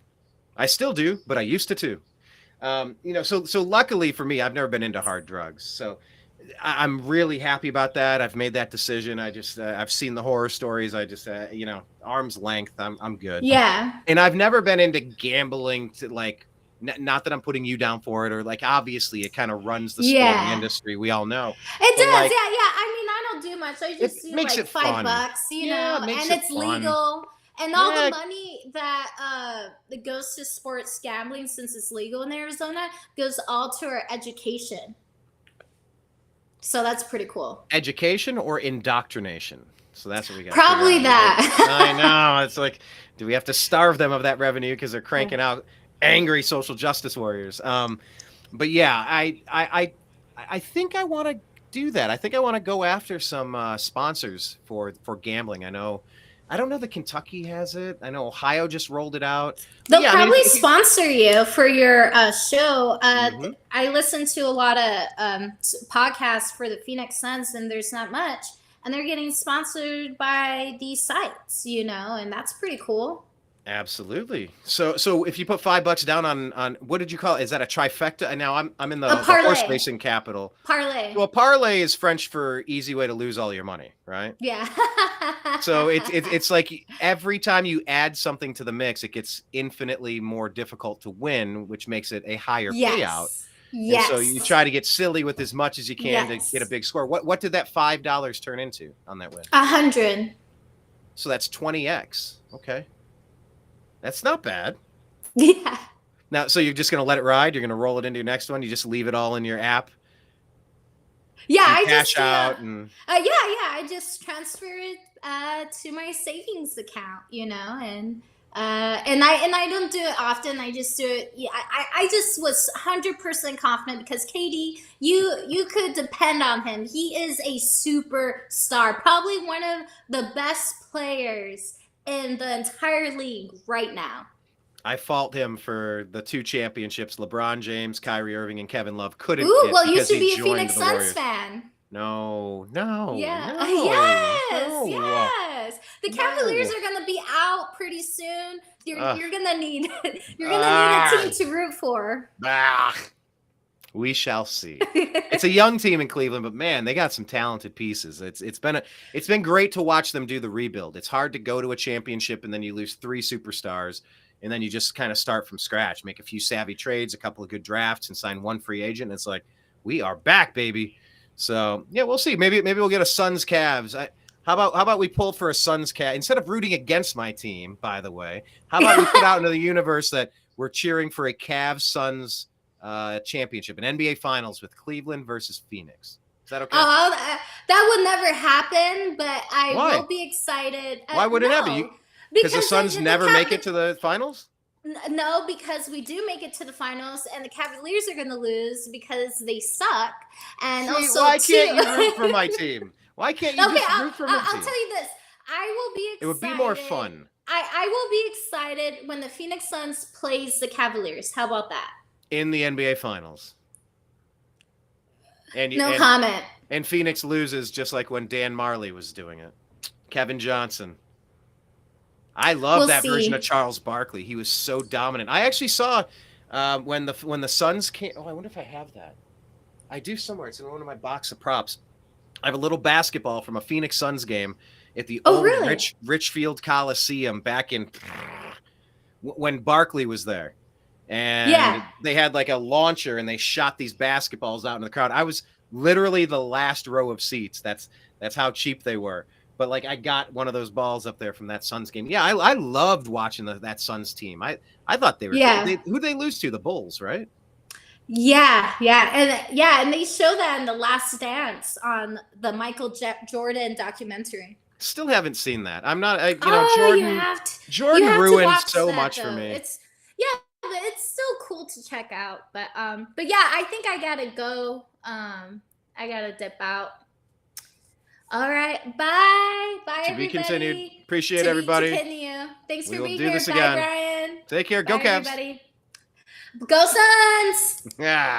Speaker 1: I still do, but I used to too." So luckily for me, I've never been into hard drugs. So I'm really happy about that. I've made that decision. I've seen the horror stories. I just, arm's length. I'm good.
Speaker 3: Yeah.
Speaker 1: And I've never been into gambling to not that I'm putting you down for it, or obviously it kind of runs the sporting industry. We all know
Speaker 3: it does. Yeah. I mean, I don't do much. I just do
Speaker 1: makes it
Speaker 3: $5, and it's legal. And all the money that goes to sports gambling, since it's legal in Arizona, goes all to our education. So that's pretty cool.
Speaker 1: Education or indoctrination? So that's what we got.
Speaker 3: Probably that.
Speaker 1: I know. It's like, do we have to starve them of that revenue because they're cranking out angry social justice warriors? But yeah, I think I want to do that. I think I want to go after some sponsors for gambling. I don't know that Kentucky has it. I know Ohio just rolled it out.
Speaker 3: They'll probably sponsor you for your show. I listen to a lot of podcasts for the Phoenix Suns, and there's not much. And they're getting sponsored by these sites, and that's pretty cool.
Speaker 1: Absolutely. So if you put $5 down on what did you call it? Is that a trifecta? And now I'm in the
Speaker 3: A parlay.
Speaker 1: horse racing capital.
Speaker 3: Parlay.
Speaker 1: Well, parlay is French for easy way to lose all your money, right?
Speaker 3: Yeah.
Speaker 1: So it's like every time you add something to the mix, it gets infinitely more difficult to win, which makes it a higher payout.
Speaker 3: Yes.
Speaker 1: And so you try to get silly with as much as you can to get a big score. What did that $5 turn into on that win?
Speaker 3: 100.
Speaker 1: So that's 20x. Okay. That's not bad.
Speaker 3: Yeah.
Speaker 1: Now, so you're just going to let it ride? You're going to roll it into your next one? You just leave it all in your app?
Speaker 3: Yeah,
Speaker 1: I
Speaker 3: just
Speaker 1: out and
Speaker 3: I just transfer it to my savings account, and I don't do it often. I just do it. Yeah, I just was 100% confident because Katie, you could depend on him. He is a superstar, probably one of the best players in the entire league right now.
Speaker 1: I fault him for the 2 championships LeBron James, Kyrie Irving, and Kevin Love couldn't get
Speaker 3: Well, you
Speaker 1: because
Speaker 3: should
Speaker 1: he
Speaker 3: be a
Speaker 1: joined
Speaker 3: Phoenix
Speaker 1: the
Speaker 3: Suns
Speaker 1: Warriors.
Speaker 3: fan.
Speaker 1: No.
Speaker 3: Yeah.
Speaker 1: No.
Speaker 3: Yes. The Cavaliers are going to be out pretty soon. You're going to need a team to root for.
Speaker 1: We shall see. It's a young team in Cleveland, but man, they got some talented pieces. It's been great to watch them do the rebuild. It's hard to go to a championship and then you lose 3 superstars and then you just kind of start from scratch, make a few savvy trades, a couple of good drafts, and sign 1 free agent. And it's like, we are back, baby. So yeah, we'll see. Maybe we'll get a Suns Cavs. How about we pull for a Suns Cavs instead of rooting against my team? By the way, how about we put out into the universe that we're cheering for a Cavs Suns championship, an NBA Finals with Cleveland versus Phoenix. Is that okay?
Speaker 3: That would never happen, but I
Speaker 1: Why?
Speaker 3: will be excited.
Speaker 1: Why would it happen? Because the Suns never make it to the finals?
Speaker 3: No, because we do make it to the finals, and the Cavaliers are going to lose because they suck. And also,
Speaker 1: why can't you root for my team? Why can't you just root for my team?
Speaker 3: I'll tell you this. I will be excited.
Speaker 1: It would be more fun.
Speaker 3: I will be excited when the Phoenix Suns plays the Cavaliers. How about that?
Speaker 1: In the NBA Finals.
Speaker 3: No comment.
Speaker 1: And Phoenix loses just like when Dan Marley was doing it. Kevin Johnson. I love that version of Charles Barkley. He was so dominant. I actually saw when the Suns came. Oh, I wonder if I have that. I do somewhere. It's in one of my box of props. I have a little basketball from a Phoenix Suns game at the old Richfield Coliseum back in when Barkley was there. And they had like a launcher and they shot these basketballs out in the crowd. I was literally the last row of seats. That's how cheap they were. But like I got one of those balls up there from that Suns game. Yeah, I loved watching that Suns team. I thought they were who'd they lose to? The Bulls, right?
Speaker 3: Yeah, and they show that in The Last Dance on the Michael Jordan documentary.
Speaker 1: Still haven't seen that. I'm not
Speaker 3: Jordan
Speaker 1: ruined so much for me.
Speaker 3: But it's still cool to check out. But yeah, I think I gotta go. I gotta dip out. All right, bye,
Speaker 1: To be
Speaker 3: everybody.
Speaker 1: Continued. Appreciate everybody.
Speaker 3: Continue. Thanks for being
Speaker 1: do
Speaker 3: here.
Speaker 1: this
Speaker 3: Bye,
Speaker 1: again.
Speaker 3: Brian.
Speaker 1: Take care.
Speaker 3: Bye,
Speaker 1: Go Cavs.
Speaker 3: everybody. Go Suns.
Speaker 1: Yeah.